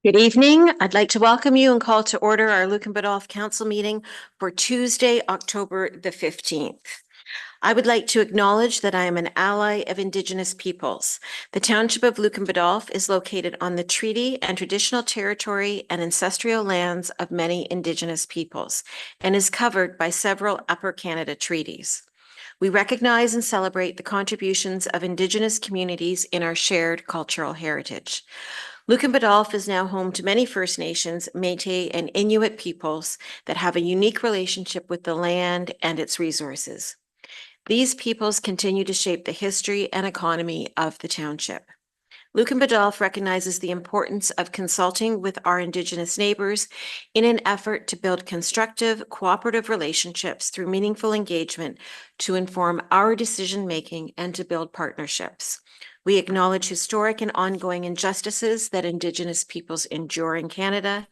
Good evening. I'd like to welcome you and call to order our Lucan Biddulph Council meeting for Tuesday, October the 15th. I would like to acknowledge that I am an ally of Indigenous peoples. The township of Lucan Biddulph is located on the treaty and traditional territory and ancestral lands of many Indigenous peoples and is covered by several Upper Canada treaties. We recognize and celebrate the contributions of Indigenous communities in our shared cultural heritage. Lucan Biddulph is now home to many First Nations, Métis, and Inuit peoples that have a unique relationship with the land and its resources. These peoples continue to shape the history and economy of the township. Lucan Biddulph recognizes the importance of consulting with our Indigenous neighbors in an effort to build constructive, cooperative relationships through meaningful engagement to inform our decision-making and to build partnerships. We acknowledge historic and ongoing injustices that Indigenous peoples endure in Canada,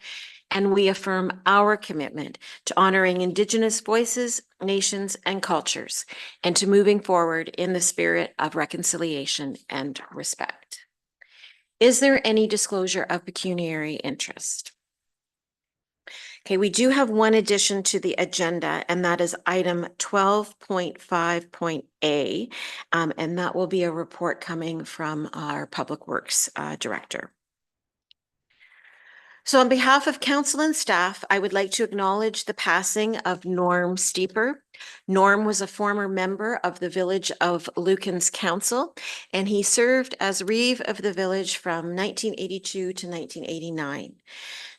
and we affirm our commitment to honoring Indigenous voices, nations, and cultures, and to moving forward in the spirit of reconciliation and respect. Is there any disclosure of pecuniary interest? Okay, we do have one addition to the agenda, and that is item 12.5.A, and that will be a report coming from our Public Works Director. So on behalf of council and staff, I would like to acknowledge the passing of Norm Steeper. Norm was a former member of the Village of Lucan's Council, and he served as Reeve of the village from 1982 to 1989.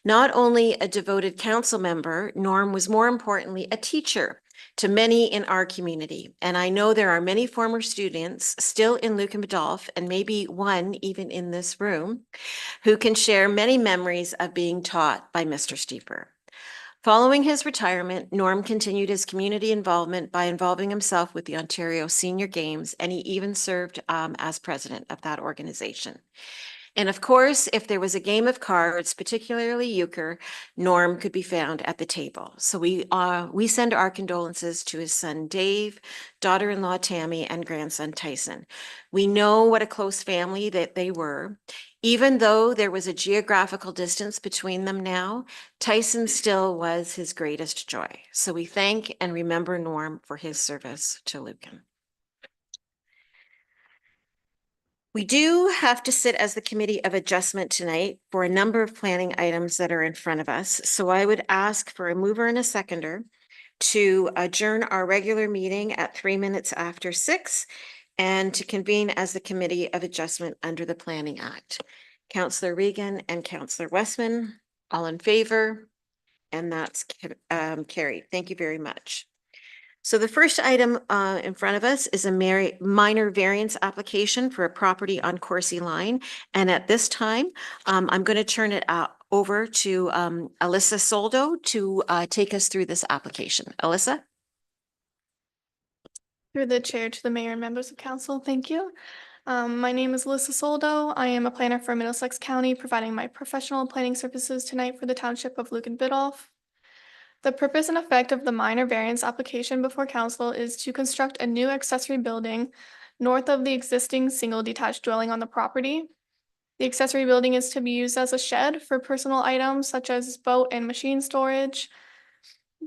Not only a devoted council member, Norm was more importantly a teacher to many in our community. And I know there are many former students still in Lucan Biddulph, and maybe one even in this room, who can share many memories of being taught by Mr. Steeper. Following his retirement, Norm continued his community involvement by involving himself with the Ontario Senior Games, and he even served as president of that organization. And of course, if there was a game of cards, particularly euchre, Norm could be found at the table. So we send our condolences to his son Dave, daughter-in-law Tammy, and grandson Tyson. We know what a close family that they were. Even though there was a geographical distance between them now, Tyson still was his greatest joy. So we thank and remember Norm for his service to Lucan. We do have to sit as the Committee of Adjustment tonight for a number of planning items that are in front of us. So I would ask for a mover and a seconder to adjourn our regular meeting at 3 minutes after 6 and to convene as the Committee of Adjustment under the Planning Act. Councillor Regan and Councillor Westman, all in favor, and that's carried. Thank you very much. So the first item in front of us is a minor variance application for a property on Coursey Line. And at this time, I'm going to turn it over to Alyssa Soldo to take us through this application. Alyssa? Through the chair to the mayor and members of council, thank you. My name is Alyssa Soldo. I am a planner for Middlesex County, providing my professional planning services tonight for the township of Lucan Biddulph. The purpose and effect of the minor variance application before council is to construct a new accessory building north of the existing single detached dwelling on the property. The accessory building is to be used as a shed for personal items such as boat and machine storage.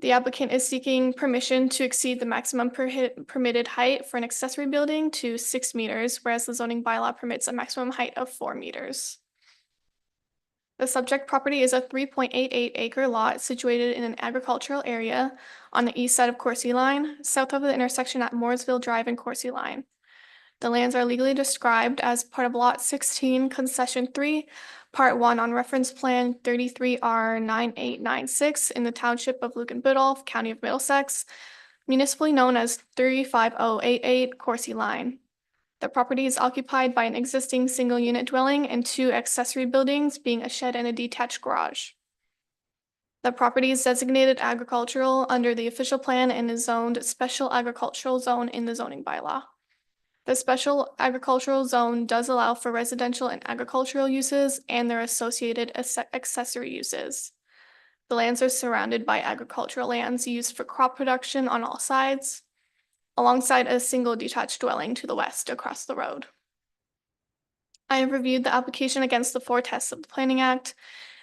The applicant is seeking permission to exceed the maximum permitted height for an accessory building to 6 meters, whereas the zoning bylaw permits a maximum height of 4 meters. The subject property is a 3.88 acre lot situated in an agricultural area on the east side of Coursey Line, south of the intersection at Mooresville Drive and Coursey Line. The lands are legally described as part of Lot 16, Concession 3, Part 1 on Reference Plan 33R9896 in the Township of Lucan Biddulph, County of Middlesex, municipally known as 35088 Coursey Line. The property is occupied by an existing single-unit dwelling and 2 accessory buildings, being a shed and a detached garage. The property is designated agricultural under the official plan and is zoned Special Agricultural Zone in the zoning bylaw. The Special Agricultural Zone does allow for residential and agricultural uses and their associated accessory uses. The lands are surrounded by agricultural lands used for crop production on all sides, alongside a single detached dwelling to the west across the road. I have reviewed the application against the 4 tests of the Planning Act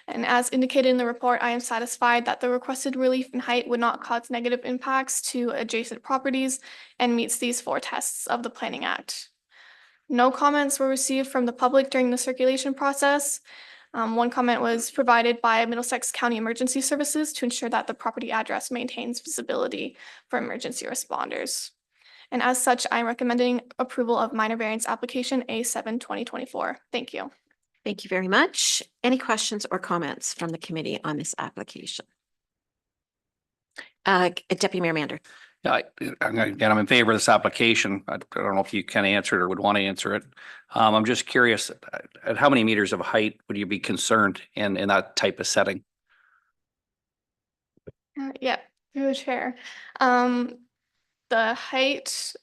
And as indicated in the report, I am satisfied that the requested relief in height would not cause negative impacts to adjacent properties and meets these 4 tests of the Planning Act. No comments were received from the public during the circulation process. One comment was provided by Middlesex County Emergency Services to ensure that the property address maintains visibility for emergency responders. And as such, I'm recommending approval of minor variance application A7 2024. Thank you. Thank you very much. Any questions or comments from the committee on this application? Deputy Mayor Mander. Yeah, I'm in favor of this application. I don't know if you can answer it or would want to answer it. I'm just curious, at how many meters of height would you be concerned in that type of setting? Yeah, through the chair. The height,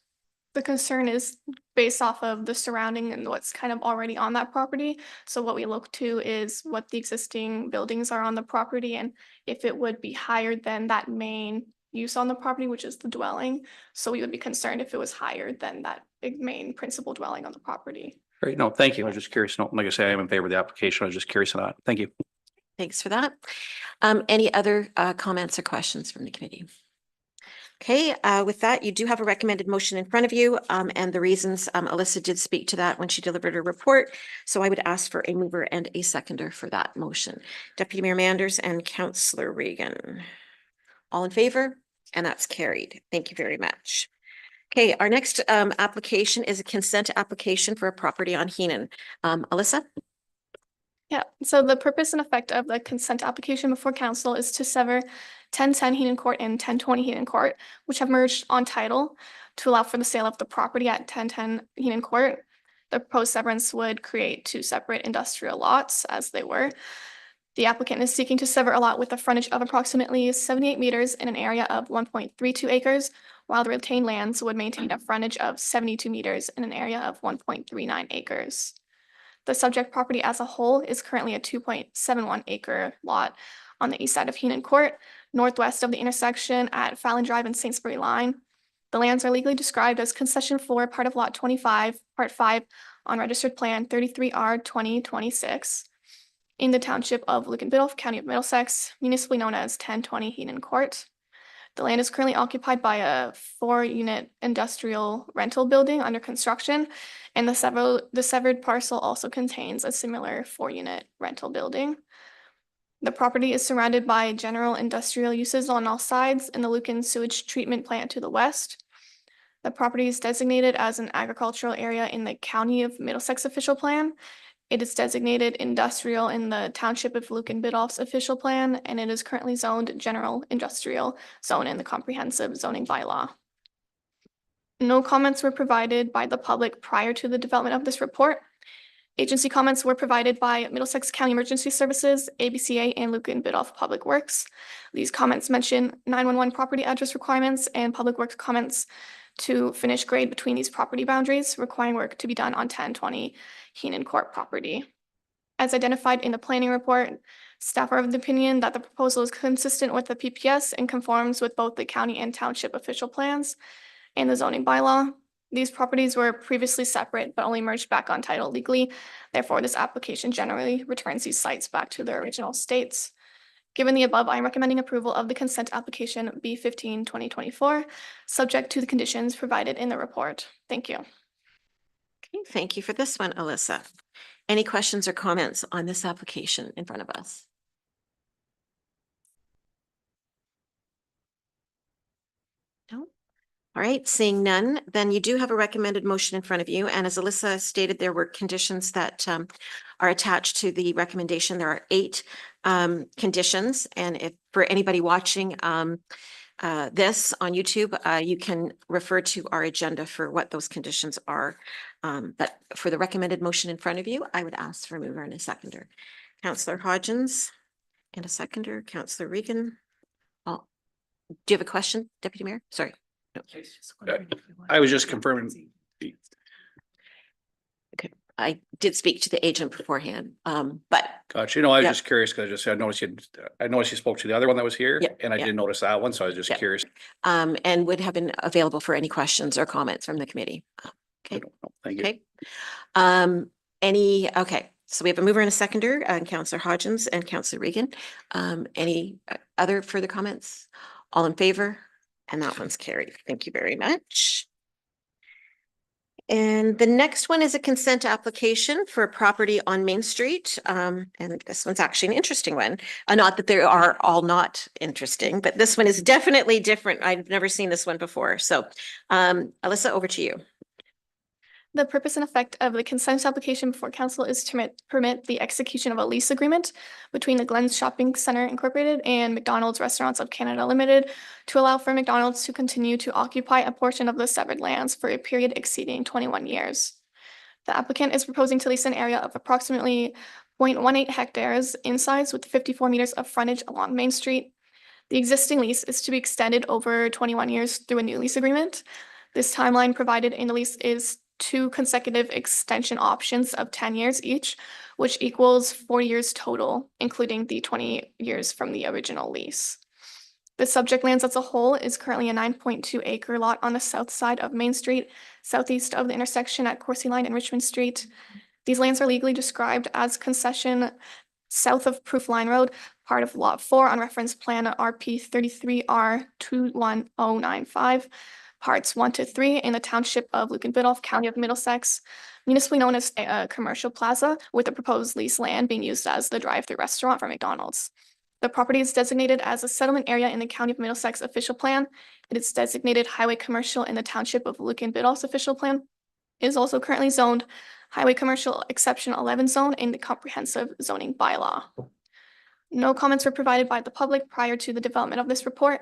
the concern is based off of the surrounding and what's kind of already on that property. So what we look to is what the existing buildings are on the property and if it would be higher than that main use on the property, which is the dwelling. So we would be concerned if it was higher than that big main principal dwelling on the property. Great. No, thank you. I was just curious. No, like I say, I am in favor of the application. I was just curious on that. Thank you. Thanks for that. Any other comments or questions from the committee? Okay, with that, you do have a recommended motion in front of you, and the reasons, Alyssa did speak to that when she delivered her report. So I would ask for a mover and a seconder for that motion. Deputy Mayor Manders and Councillor Regan. All in favor? And that's carried. Thank you very much. Okay, our next application is a consent application for a property on Heenan. Alyssa? Yeah, so the purpose and effect of the consent application before council is to sever 1010 Heenan Court and 1020 Heenan Court, which have merged on title to allow for the sale of the property at 1010 Heenan Court. The proposed severance would create 2 separate industrial lots as they were. The applicant is seeking to sever a lot with a frontage of approximately 78 meters in an area of 1.32 acres, while the retained lands would maintain a frontage of 72 meters in an area of 1.39 acres. The subject property as a whole is currently a 2.71 acre lot on the east side of Heenan Court, northwest of the intersection at Fallon Drive and Saintsbury Line. The lands are legally described as concession 4, part of lot 25, part 5 on registered plan 33R 2026 in the township of Lucan Biddulph, County of Middlesex, municipally known as 1020 Heenan Court. The land is currently occupied by a 4-unit industrial rental building under construction, and the severed parcel also contains a similar 4-unit rental building. The property is surrounded by general industrial uses on all sides and the Lucan sewage treatment plant to the west. The property is designated as an agricultural area in the County of Middlesex official plan. It is designated industrial in the Township of Lucan Biddulph's official plan, and it is currently zoned general industrial zone in the comprehensive zoning bylaw. No comments were provided by the public prior to the development of this report. Agency comments were provided by Middlesex County Emergency Services, ABCA, and Lucan Biddulph Public Works. These comments mention 911 property address requirements and Public Works comments to finish grade between these property boundaries, requiring work to be done on 1020 Heenan Court property. As identified in the planning report, staff are of the opinion that the proposal is consistent with the PPS and conforms with both the county and township official plans and the zoning bylaw. These properties were previously separate but only merged back on title legally. Therefore, this application generally returns these sites back to their original states. Given the above, I am recommending approval of the consent application B15 2024, subject to the conditions provided in the report. Thank you. Okay, thank you for this one, Alyssa. Any questions or comments on this application in front of us? No? All right, seeing none, then you do have a recommended motion in front of you. And as Alyssa stated, there were conditions that are attached to the recommendation. There are 8 conditions. And if for anybody watching this on YouTube, you can refer to our agenda for what those conditions are. But for the recommended motion in front of you, I would ask for a mover and a seconder. Councillor Hodgins and a seconder, Councillor Regan. Oh, do you have a question, Deputy Mayor? Sorry. No. I was just confirming. Okay, I did speak to the agent beforehand, but Gotcha. You know, I was Yeah. just curious because I noticed you spoke to the other one that was here, Yeah, and I yeah. didn't notice that one, so I was just Yeah. curious. and would have been available for any questions or comments from the committee. I Okay, don't know. Thank you. okay. Okay, So we have a mover and a seconder, Councillor Hodgins and Councillor Regan. Any other further comments? All in favor? And that one's carried. Thank you very much. And the next one is a consent application for a property on Main Street. And this one's actually an interesting one. Not that they are all not interesting, but this one is definitely different. I've never seen this one before. So, Alyssa, over to you. The purpose and effect of the consent application before council is to permit the execution of a lease agreement between the Glens Shopping Center Incorporated and McDonald's Restaurants of Canada Limited to allow for McDonald's to continue to occupy a portion of the severed lands for a period exceeding 21 years. The applicant is proposing to lease an area of approximately 0.18 hectares in size with 54 meters of frontage along Main Street. The existing lease is to be extended over 21 years through a new lease agreement. This timeline provided in the lease is 2 consecutive extension options of 10 years each, which equals 40 years total, including the 20 years from the original lease. The subject lands as a whole is currently a 9.2 acre lot on the south side of Main Street, southeast of the intersection at Coursey Line and Richmond Street. These lands are legally described as concession south of Proof Line Road, part of Lot 4 on reference plan RP 33R 21095. Parts 1 to 3 in the township of Lucan Biddulph, County of Middlesex, municipally known as a commercial plaza, with the proposed lease land being used as the drive-through restaurant for McDonald's. The property is designated as a settlement area in the County of Middlesex official plan. It is designated highway commercial in the township of Lucan Biddulph's official plan. It is also currently zoned highway commercial exception 11 zone in the comprehensive zoning bylaw. No comments were provided by the public prior to the development of this report.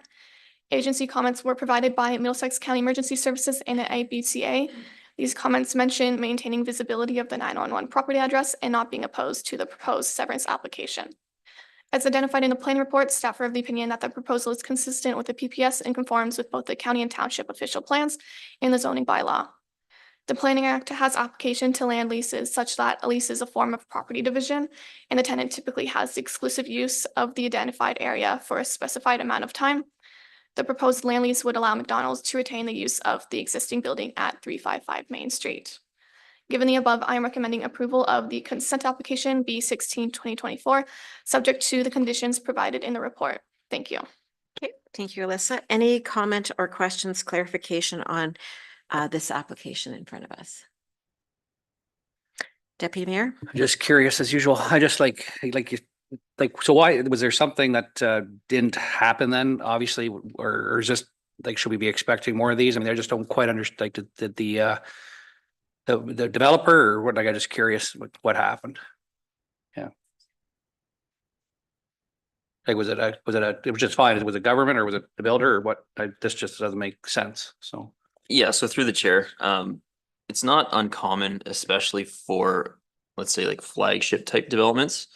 Agency comments were provided by Middlesex County Emergency Services and ABCA. These comments mention maintaining visibility of the 911 property address and not being opposed to the proposed severance application. As identified in the planning report, staff are of the opinion that the proposal is consistent with the PPS and conforms with both the county and township official plans and the zoning bylaw. The Planning Act has application to land leases such that a lease is a form of property division, and the tenant typically has the exclusive use of the identified area for a specified amount of time. The proposed land lease would allow McDonald's to retain the use of the existing building at 355 Main Street. Given the above, I am recommending approval of the consent application B16-2024, subject to the conditions provided in the report. Thank you. Okay, thank you, Alyssa. Any comment or questions, clarification on this application in front of us? Deputy Mayor? Just curious as usual. I just so why was there something that didn't happen then, obviously, or is just like, should we be expecting more of these? I mean, I just don't quite understand, like, did the developer or what? Like, I'm just curious what happened. Yeah. Like, it was just fine. Was it government or was it the builder or what? This just doesn't make sense. So. Yeah, so through the chair, it's not uncommon, especially for, let's say, like flagship type developments,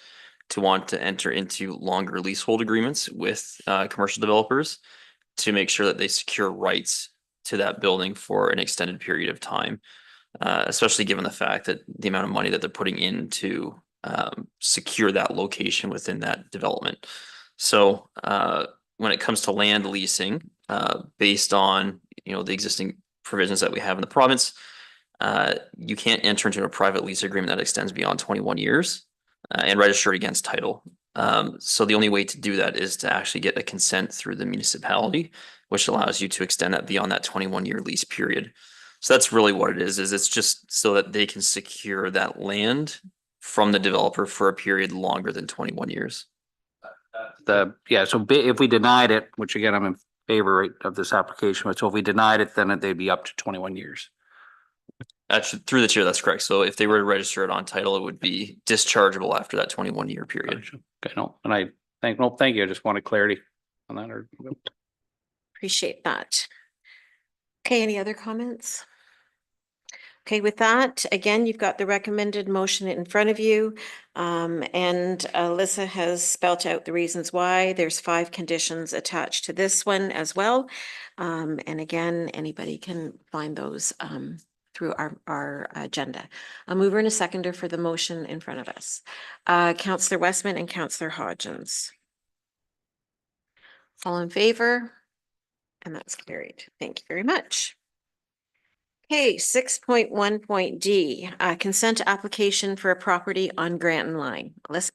to want to enter into longer leasehold agreements with commercial developers to make sure that they secure rights to that building for an extended period of time, especially given the fact that the amount of money that they're putting in to secure that location within that development. So when it comes to land leasing, based on the existing provisions that we have in the province, you can't enter into a private lease agreement that extends beyond 21 years and register it against title. So the only way to do that is to actually get a consent through the municipality, which allows you to extend that beyond that 21-year lease period. So that's really what it is it's just so that they can secure that land from the developer for a period longer than 21 years. So if we denied it, which again, I'm in favor of this application, but so if we denied it, then they'd be up to 21 years. Actually, through the chair, that's correct. So if they were to register it on title, it would be dischargeable after that 21-year period. Okay, no, and thank you. I just wanted clarity on that. Appreciate that. Okay, any other comments? Okay, with that, again, you've got the recommended motion in front of you. And Alyssa has spelt out the reasons why. There's 5 conditions attached to this one as well. And again, anybody can find those through our agenda. A mover and a seconder for the motion in front of us. Councillor Westman and Councillor Hodgins. All in favor? And that's carried. Thank you very much. Okay, 6.1.d, consent application for a property on Granton Line. Alyssa?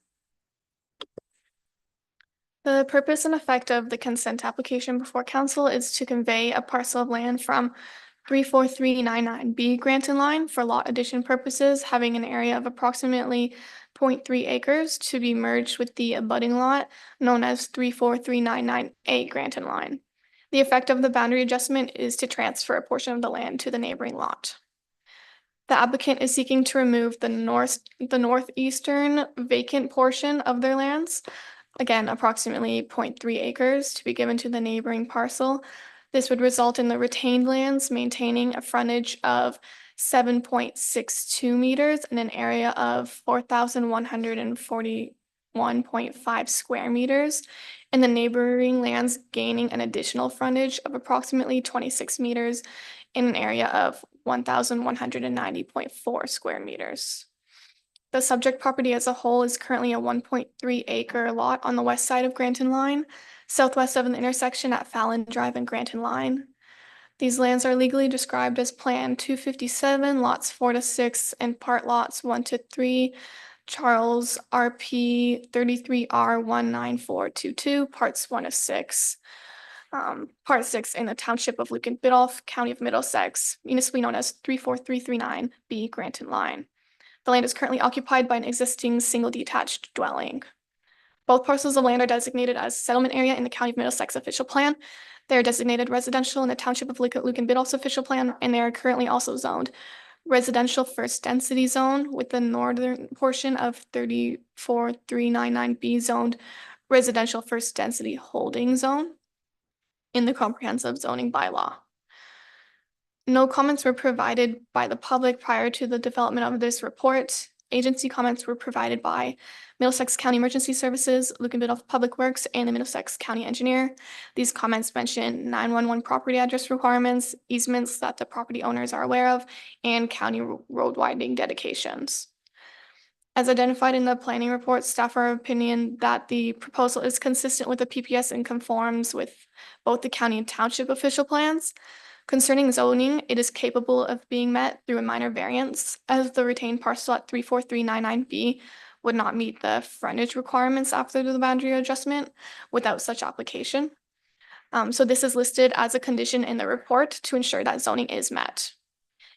The purpose and effect of the consent application before council is to convey a parcel of land from 34399B Granton Line for lot addition purposes, having an area of approximately 0.3 acres to be merged with the abutting lot known as 34399A Granton Line. The effect of the boundary adjustment is to transfer a portion of the land to the neighboring lot. The applicant is seeking to remove the northeastern vacant portion of their lands, again, approximately 0.3 acres, to be given to the neighboring parcel. This would result in the retained lands maintaining a frontage of 7.62 meters and an area of 4,141.5 square meters, and the neighboring lands gaining an additional frontage of approximately 26 meters in an area of 1,190.4 square meters. The subject property as a whole is currently a 1.3 acre lot on the west side of Granton Line, southwest of the intersection at Fallon Drive and Granton Line. These lands are legally described as Plan 257, lots 4 to 6, and part lots 1 to 3, Charles RP 33R19422, parts 1 to 6. Part 6 in the Township of Lucan Biddulph, County of Middlesex, municipally known as 34339B Granton Line. The land is currently occupied by an existing single detached dwelling. Both parcels of land are designated as settlement area in the County of Middlesex official plan. They are designated residential in the Township of Lucan Biddulph's official plan, and they are currently also zoned residential first density zone, with the northern portion of 34399B zoned residential first density holding zone in the comprehensive zoning bylaw. No comments were provided by the public prior to the development of this report. Agency comments were provided by Middlesex County Emergency Services, Lucan Biddulph Public Works, and the Middlesex County Engineer. These comments mention 911 property address requirements, easements that the property owners are aware of, and county road widening dedications. As identified in the planning report, staff are of opinion that the proposal is consistent with the PPS and conforms with both the county and township official plans. Concerning zoning, it is capable of being met through a minor variance, as the retained parcel at 34399B would not meet the frontage requirements after the boundary adjustment without such application. So this is listed as a condition in the report to ensure that zoning is met.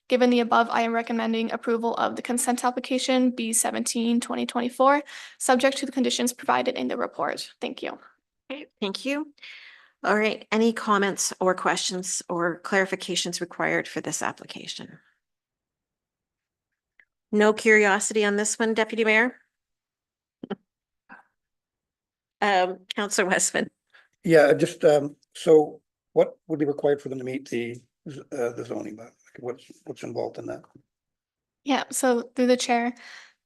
Given the above, I am recommending approval of the consent application B17-2024, subject to the conditions provided in the report. Thank you. Okay, thank you. All right, any comments or questions or clarifications required for this application? No curiosity on this one, Deputy Mayor? Councillor Westman. Yeah, just, so what would be required for them to meet the zoning, but what's involved in that? Yeah, so through the chair,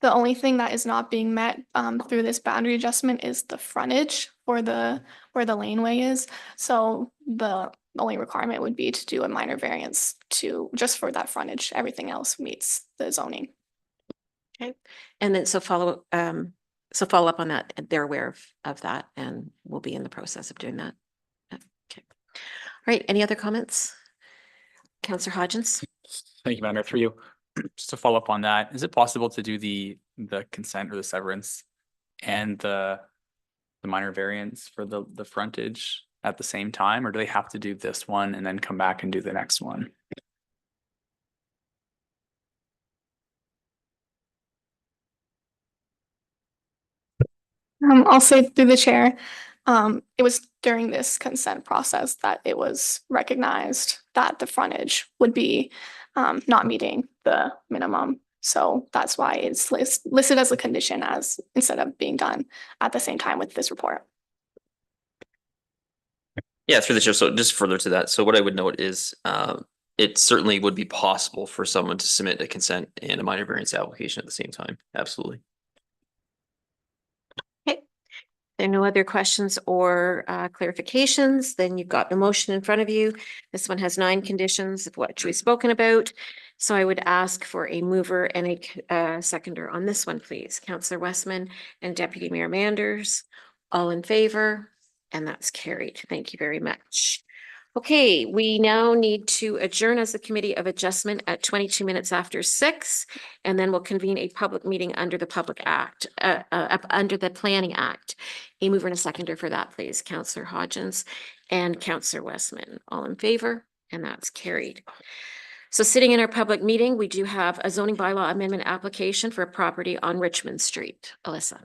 the only thing that is not being met through this boundary adjustment is the frontage for where the laneway is. So the only requirement would be to do a minor variance to just for that frontage. Everything else meets the zoning. Okay, and then so follow up on that. They're aware of that, and we'll be in the process of doing that. Okay. All right, any other comments? Councillor Hodgins? Thank you, Madam Mayor, through you. Just to follow up on that, is it possible to do the consent or the severance and the minor variance for the frontage at the same time, or do they have to do this one and then come back and do the next one? I'll say through the chair, it was during this consent process that it was recognized that the frontage would be not meeting the minimum. So that's why it's listed as a condition as instead of being done at the same time with this report. Yeah, through the chair. So just further to that, so what I would note is it certainly would be possible for someone to submit a consent and a minor variance application at the same time. Absolutely. There are no other questions or clarifications, then you've got the motion in front of you. This one has 9 conditions of what we've spoken about. So I would ask for a mover and a seconder on this one, please. Councillor Westman and Deputy Mayor Manders, all in favor, and that's carried. Thank you very much. Okay, we now need to adjourn as the Committee of Adjustment at 22 minutes after 6, and then we'll convene a public meeting under the under the Planning Act. A mover and a seconder for that, please. Councillor Hodgins and Councillor Westman. All in favor? And that's carried. So sitting in our public meeting, we do have a zoning bylaw amendment application for a property on Richmond Street. Alyssa.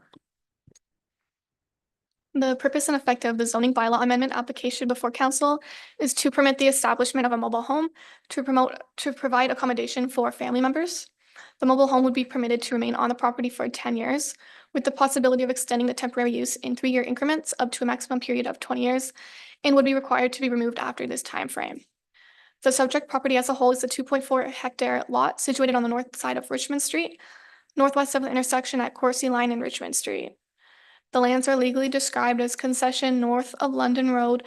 The purpose and effect of the zoning bylaw amendment application before council is to permit the establishment of a mobile home to provide accommodation for family members. The mobile home would be permitted to remain on the property for 10 years, with the possibility of extending the temporary use in 3-year increments up to a maximum period of 20 years, and would be required to be removed after this time frame. The subject property as a whole is a 2.4 hectare lot situated on the north side of Richmond Street, northwest of the intersection at Coursey Line and Richmond Street. The lands are legally described as concession north of London Road,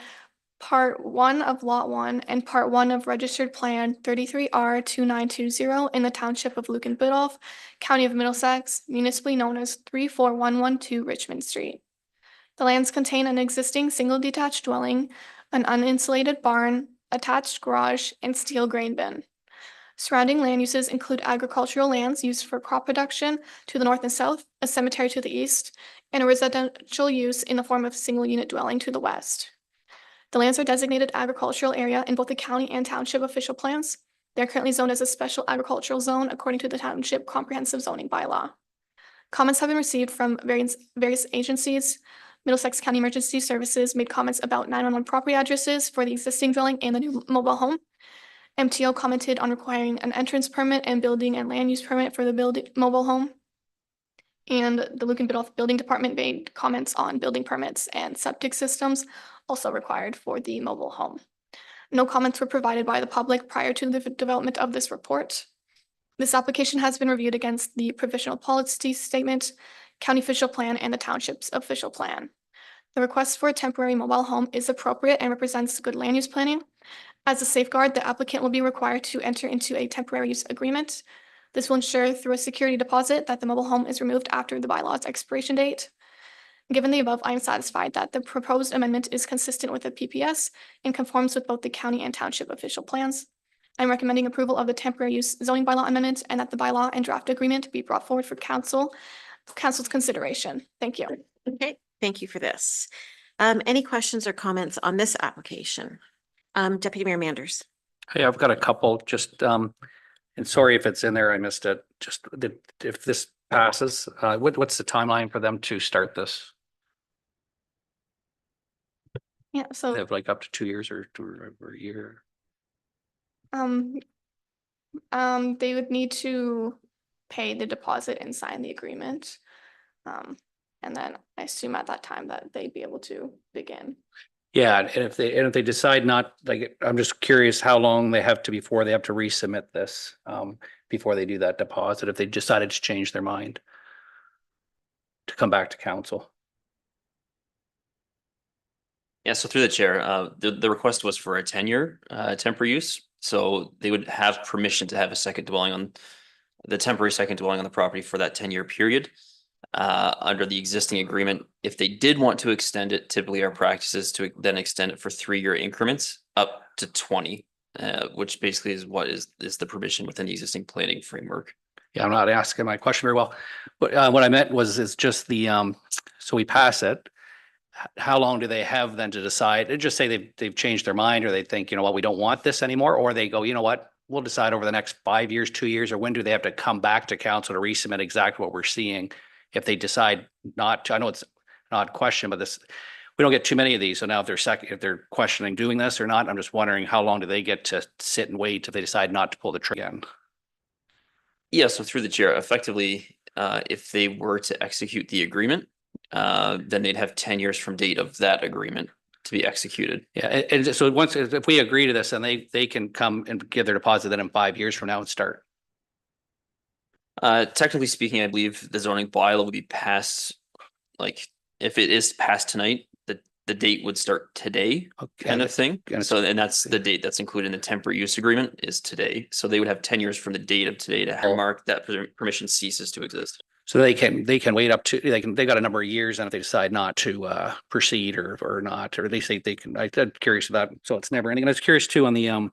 Part 1 of Lot 1 and Part 1 of Registered Plan 33R2920 in the Township of Lucan Biddulph, County of Middlesex, municipally known as 34112 Richmond Street. The lands contain an existing single detached dwelling, an uninsulated barn, attached garage, and steel grain bin. Surrounding land uses include agricultural lands used for crop production to the north and south, a cemetery to the east, and a residential use in the form of single-unit dwelling to the west. The lands are designated agricultural area in both the county and township official plans. They are currently zoned as a special agricultural zone according to the Township Comprehensive Zoning Bylaw. Comments have been received from various agencies. Middlesex County Emergency Services made comments about 911 property addresses for the existing dwelling and the new mobile home. MTO commented on requiring an entrance permit and building and land use permit for the mobile home. And the Lucan Biddulph Building Department made comments on building permits and septic systems also required for the mobile home. No comments were provided by the public prior to the development of this report. This application has been reviewed against the provisional policy statement, county official plan, and the township's official plan. The request for a temporary mobile home is appropriate and represents good land use planning. As a safeguard, the applicant will be required to enter into a temporary use agreement. This will ensure through a security deposit that the mobile home is removed after the bylaw's expiration date. Given the above, I am satisfied that the proposed amendment is consistent with the PPS and conforms with both the county and township official plans. I'm recommending approval of the temporary use zoning bylaw amendment and that the bylaw and draft agreement be brought forward for council's consideration. Thank you. Okay, thank you for this. Any questions or comments on this application? Deputy Mayor Manders. Hey, I've got a couple, just, and sorry if it's in there, I missed it. Just if this passes, what's the timeline for them to start this? Yeah, They so have like up to 2 years or a year? they would need to pay the deposit and sign the agreement. And then I assume at that time that they'd be able to begin. Yeah, and if they decide not, like, I'm just curious how long they have to before they have to resubmit this, before they do that deposit, if they decided to change their mind to come back to council. Yeah, so through the chair, the request was for a 10-year temporary use. So they would have permission to have a second dwelling on the temporary second dwelling on the property for that 10-year period. Under the existing agreement, if they did want to extend it, typically our practice is to then extend it for 3-year increments up to 20, which basically is what is the permission within the existing planning framework. Yeah, I'm not asking my question very well, but what I meant is just the, so we pass it. How long do they have then to decide? And just say they've changed their mind, or they think, you know what, we don't want this anymore, or they go, you know what, we'll decide over the next 5 years, 2 years, or when do they have to come back to council to resubmit exactly what we're seeing? If they decide not to, I know it's an odd question, but we don't get too many of these. So now if they're questioning doing this or not, I'm just wondering how long do they get to sit and wait if they decide not to pull the trigger again? Yeah, so through the chair, effectively, if they were to execute the agreement, then they'd have 10 years from date of that agreement to be executed. Yeah, and so if we agree to this, then they can come and give their deposit then in 5 years from now and start. Technically speaking, I believe the zoning bylaw would be passed, like, if it is passed tonight, the date would start today, kind of thing. And that's the date that's included in the temporary use agreement is today. So they would have 10 years from the date of today to mark that permission ceases to exist. So they can wait up to, they got a number of years, and if they decide not to proceed or not, or at least they can, I'm curious about, so it's never ending. And I was curious too on the and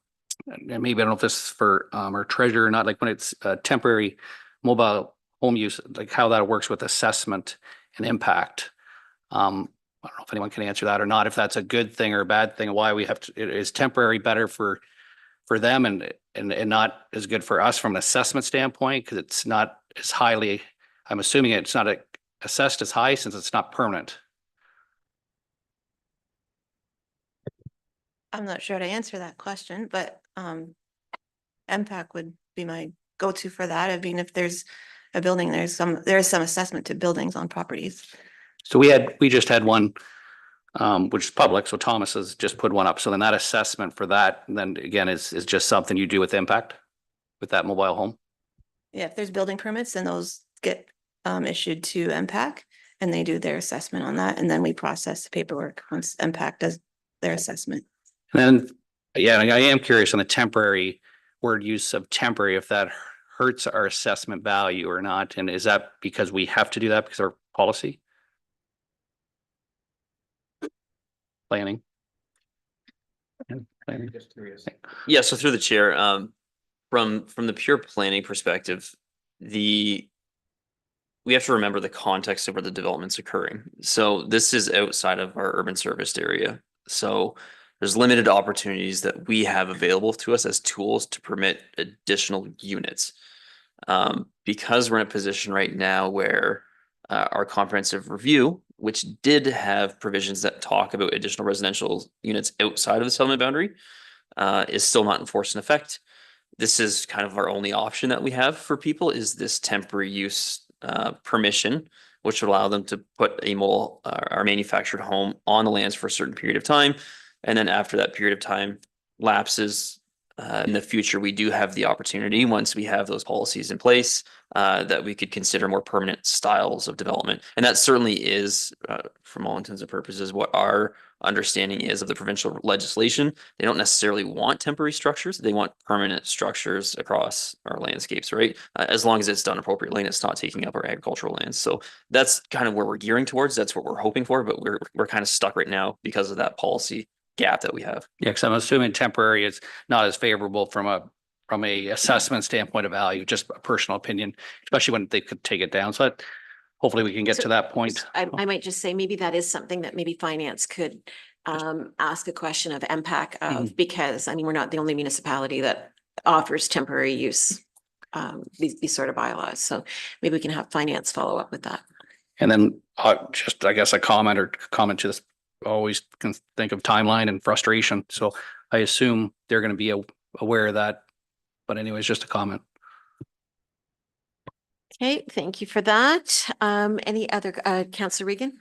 maybe I don't know if this is for our treasurer or not, like when it's temporary mobile home use, like how that works with assessment and impact. I don't know if anyone can answer that or not, if that's a good thing or a bad thing, why we have to, is temporary better for them and not as good for us from an assessment standpoint, because it's not as highly, I'm assuming it's not assessed as high since it's not permanent. I'm not sure how to answer that question, but MPAC would be my go-to for that. I mean, if there's a building, there is some assessment to buildings on properties. So we just had one, which is public, so Thomas has just put one up. So then that assessment for that, then again, is just something you do with impact with that mobile home? Yeah, if there's building permits, then those get issued to MPAC and they do their assessment on that. And then we process the paperwork once MPAC does their assessment. And then, yeah, I am curious on the temporary word use of temporary, if that hurts our assessment value or not. And is that because we have to do that because of our policy? Planning. Planning. Just curious. Yeah, so through the chair, from the pure planning perspective, we have to remember the context of where the development's occurring. So this is outside of our urban serviced area. So there's limited opportunities that we have available to us as tools to permit additional units. Because we're in a position right now where our comprehensive review, which did have provisions that talk about additional residential units outside of the settlement boundary, is still not in force and effect. This is kind of our only option that we have for people, is this temporary use permission, which would allow them to put our manufactured home on the lands for a certain period of time. And then after that period of time lapses, in the future, we do have the opportunity, once we have those policies in place, that we could consider more permanent styles of development. And that certainly is, from all intents and purposes, what our understanding is of the provincial legislation. They don't necessarily want temporary structures. They want permanent structures across our landscapes, right? As long as it's done appropriately and it's not taking up our agricultural lands. So that's kind of where we're gearing towards. That's what we're hoping for, but we're kind of stuck right now because of that policy gap that we have. Yeah, because I'm assuming temporary is not as favorable from a assessment standpoint of value, just a personal opinion, especially when they could take it down. So hopefully we can get So to that point. I might just say maybe that is something that maybe finance could ask a question of MPAC of, because I mean, we're not the only municipality that offers temporary use, these sort of bylaws. So maybe we can have finance follow up with that. And then just, I guess, a comment to this, always can think of timeline and frustration. So I assume they're going to be aware of that. But anyways, just a comment. Okay, thank you for that. Any other, Councillor Regan?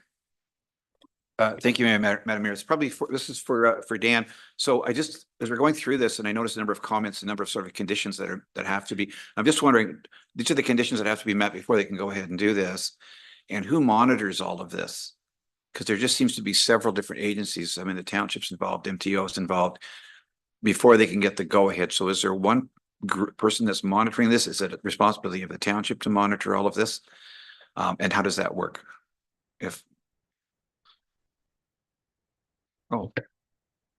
Thank you, Madam Mayor. It's probably this is for Dan. So as we're going through this, and I noticed a number of comments, a number of sort of conditions that have to be, I'm just wondering, these are the conditions that have to be met before they can go ahead and do this. And who monitors all of this? Because there just seems to be several different agencies. I mean, the township's involved, MTO's involved, before they can get the go ahead. So is there one person that's monitoring this? Is it a responsibility of the township to monitor all of this? And how does that work?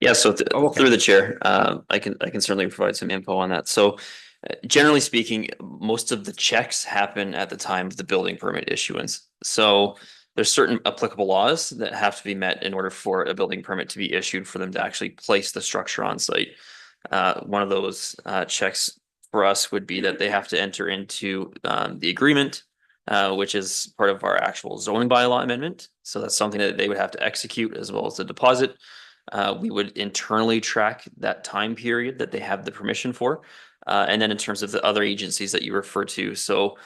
Yeah, so okay. through the chair, I can certainly provide some info on that. So generally speaking, most of the checks happen at the time of the building permit issuance. So there's certain applicable laws that have to be met in order for a building permit to be issued for them to actually place the structure on site. One of those checks for us would be that they have to enter into the agreement, which is part of our actual zoning bylaw amendment. So that's something that they would have to execute, as well as the deposit. We would internally track that time period that they have the permission for. And then in terms of the other agencies that you refer to, so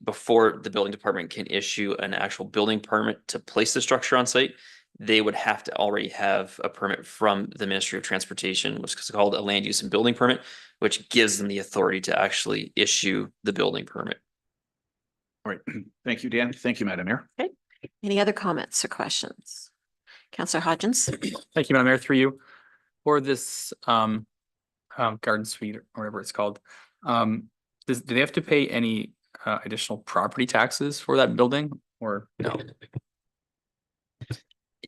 before the building department can issue an actual building permit to place the structure on site, they would have to already have a permit from the Ministry of Transportation, which is called a land use and building permit, which gives them the authority to actually issue the building permit. All right. Thank you, Dan. Thank you, Madam Mayor. Okay. Any other comments or questions? Councillor Hodgins? Thank you, Madam Mayor, through you. For this garden suite or whatever it's called, do they have to pay any additional property taxes for that building or no?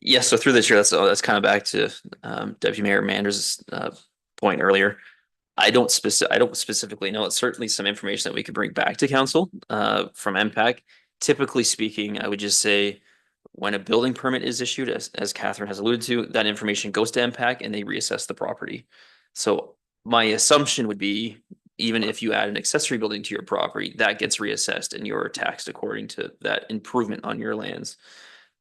Yes, so through the chair, that's kind of back to Deputy Mayor Manders' point earlier. I don't specifically know. It's certainly some information that we could bring back to council from MPAC. Typically speaking, I would just say when a building permit is issued, as Catherine has alluded to, that information goes to MPAC and they reassess the property. So my assumption would be, even if you add an accessory building to your property, that gets reassessed and you're taxed according to that improvement on your lands.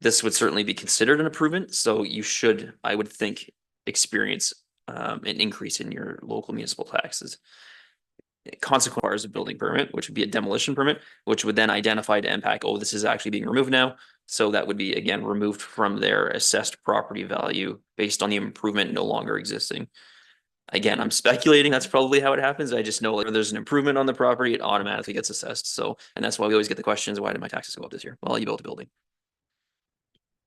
This would certainly be considered an improvement, so you should, I would think, experience an increase in your local municipal taxes. Consequently, requires a building permit, which would be a demolition permit, which would then identify to MPAC, oh, this is actually being removed now. So that would be, again, removed from their assessed property value based on the improvement no longer existing. Again, I'm speculating that's probably how it happens. I just know if there's an improvement on the property, it automatically gets assessed. So, and that's why we always get the questions, why did my taxes go up this year? Well, you built a building.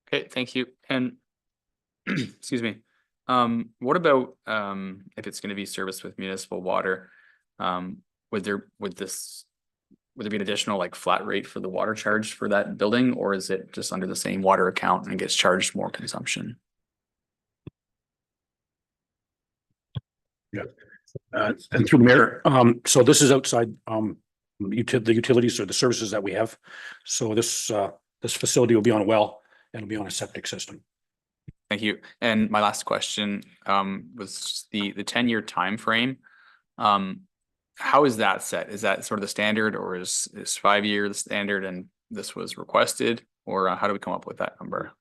Okay, thank you. And excuse me. What about if it's going to be serviced with municipal water? Would there be an additional like flat rate for the water charge for that building, or is it just under the same water account and gets charged more consumption? Yeah, and through the mayor, so this is outside the utilities or the services that we have. So this facility will be on a well and it'll be on a septic system. Thank you. And my last question was the 10-year time frame. How is that set? Is that sort of the standard, or is 5 year the standard and this was requested, or how do we come up with that number?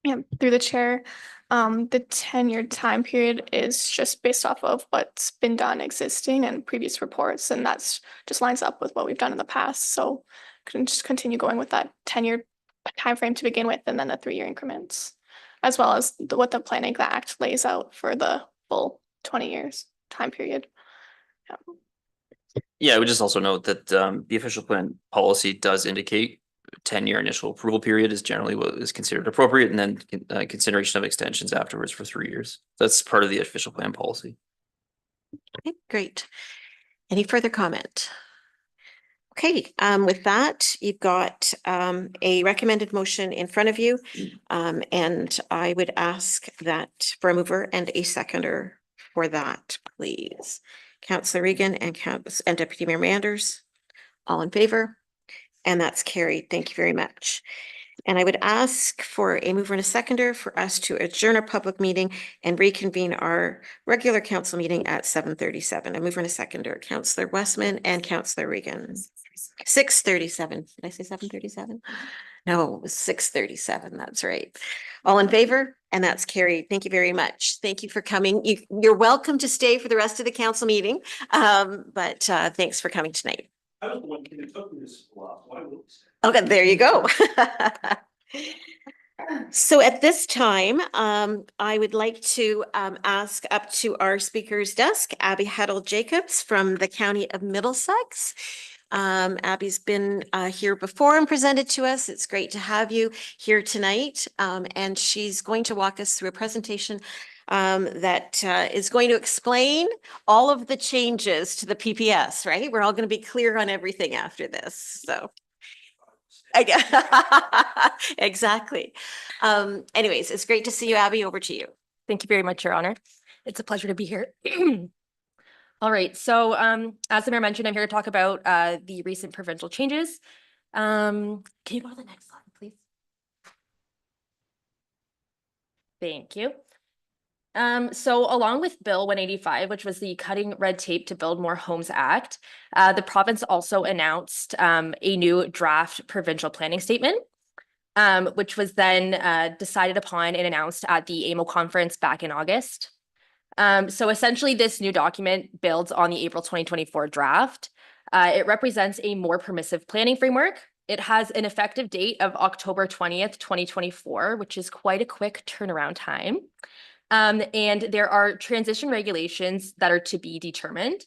Yeah, through the chair, the 10-year time period is just based off of what's been done existing and previous reports, and that's just lines up with what we've done in the past. So can just continue going with that 10-year time frame to begin with, and then the 3-year increments, as well as what the Planning Act lays out for the full 20 years time period. Yeah, I would just also note that the official plan policy does indicate 10-year initial approval period is generally what is considered appropriate, and then consideration of extensions afterwards for 3 years. That's part of the official plan policy. Okay, great. Any further comment? Okay, with that, you've got a recommended motion in front of you. And I would ask that for a mover and a seconder for that, please. Councillor Regan and Deputy Mayor Manders, all in favor? And that's carried. Thank you very much. And I would ask for a mover and a seconder for us to adjourn our public meeting and reconvene our regular council meeting at 7:37. A mover and a seconder, Councillor Westman and Councillor Regan. 6:37. Did I say 7:37? No, it was 6:37. That's right. All in favor? And that's carried. Thank you very much. Thank you for coming. You're welcome to stay for the rest of the council meeting. But thanks for coming tonight. I was the one that took this while. Why would Okay, there you go. So at this time, I would like to ask up to our speaker's desk, Abby Heddle-Jacobs from the County of Middlesex. Abby's been here before and presented to us. It's great to have you here tonight. And she's going to walk us through a presentation that is going to explain all of the changes to the PPS, right? We're all going to be clear on everything after this. So exactly. Anyways, it's great to see you, Abby. Over to you. Thank you very much, Your Honor. It's a pleasure to be here. All right, so as the mayor mentioned, I'm here to talk about the recent provincial changes. Can you go to the next slide, please? Thank you. So along with Bill 185, which was the Cutting Red Tape to Build More Homes Act, the province also announced a new draft provincial planning statement, which was then decided upon and announced at the AMO conference back in August. So essentially, this new document builds on the April 2024 draft. It represents a more permissive planning framework. It has an effective date of October 20th, 2024, which is quite a quick turnaround time. And there are transition regulations that are to be determined.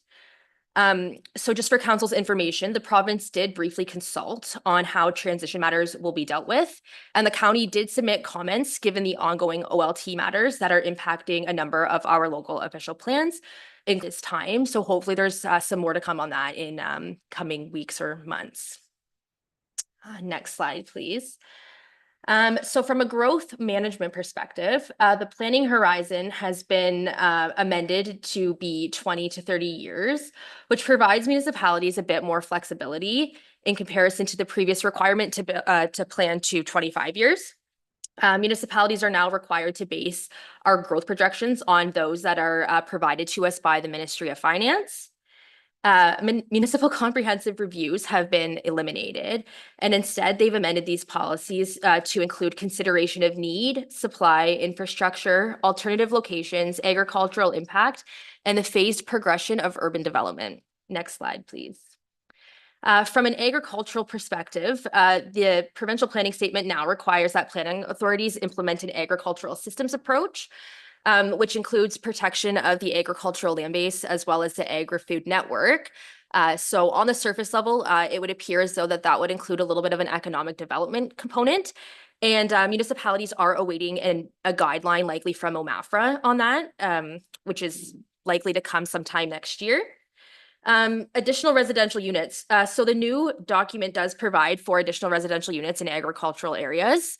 So just for council's information, the province did briefly consult on how transition matters will be dealt with, and the county did submit comments given the ongoing OLT matters that are impacting a number of our local official plans in this time. So hopefully there's some more to come on that in coming weeks or months. Next slide, please. So from a growth management perspective, the planning horizon has been amended to be 20 to 30 years, which provides municipalities a bit more flexibility in comparison to the previous requirement to plan to 25 years. Municipalities are now required to base our growth projections on those that are provided to us by the Ministry of Finance. Municipal comprehensive reviews have been eliminated, and instead they've amended these policies to include consideration of need, supply, infrastructure, alternative locations, agricultural impact, and the phased progression of urban development. Next slide, please. From an agricultural perspective, the provincial planning statement now requires that planning authorities implement an agricultural systems approach, which includes protection of the agricultural land base as well as the agri-food network. So on the surface level, it would appear as though that would include a little bit of an economic development component. And municipalities are awaiting a guideline likely from OMAFRA on that, which is likely to come sometime next year. Additional residential units. So the new document does provide for additional residential units in agricultural areas.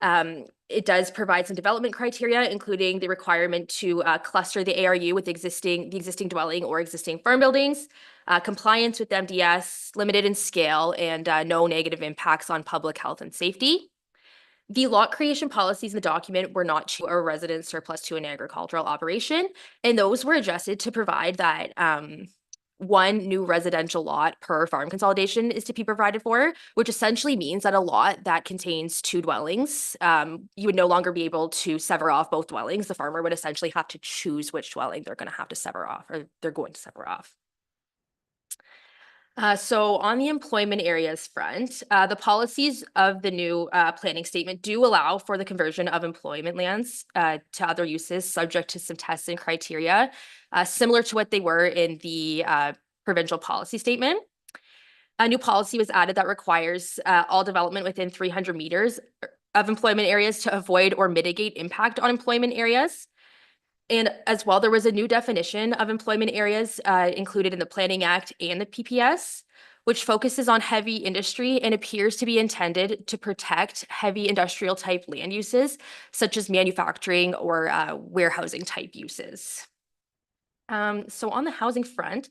It does provide some development criteria, including the requirement to cluster the ARU with the existing dwelling or existing farm buildings, compliance with MDS, limited in scale, and no negative impacts on public health and safety. The lot creation policies in the document were not to a resident surplus to an agricultural operation, and those were adjusted to provide that one new residential lot per farm consolidation is to be provided for, which essentially means that a lot that contains two dwellings, you would no longer be able to sever off both dwellings. The farmer would essentially have to choose which dwelling they're going to have to sever off, or they're going to sever off. So on the employment areas front, the policies of the new planning statement do allow for the conversion of employment lands to other uses subject to some tests and criteria, similar to what they were in the provincial policy statement. A new policy was added that requires all development within 300 meters of employment areas to avoid or mitigate impact on employment areas. And as well, there was a new definition of employment areas included in the Planning Act and the PPS, which focuses on heavy industry and appears to be intended to protect heavy industrial type land uses, such as manufacturing or warehousing type uses. So on the housing front,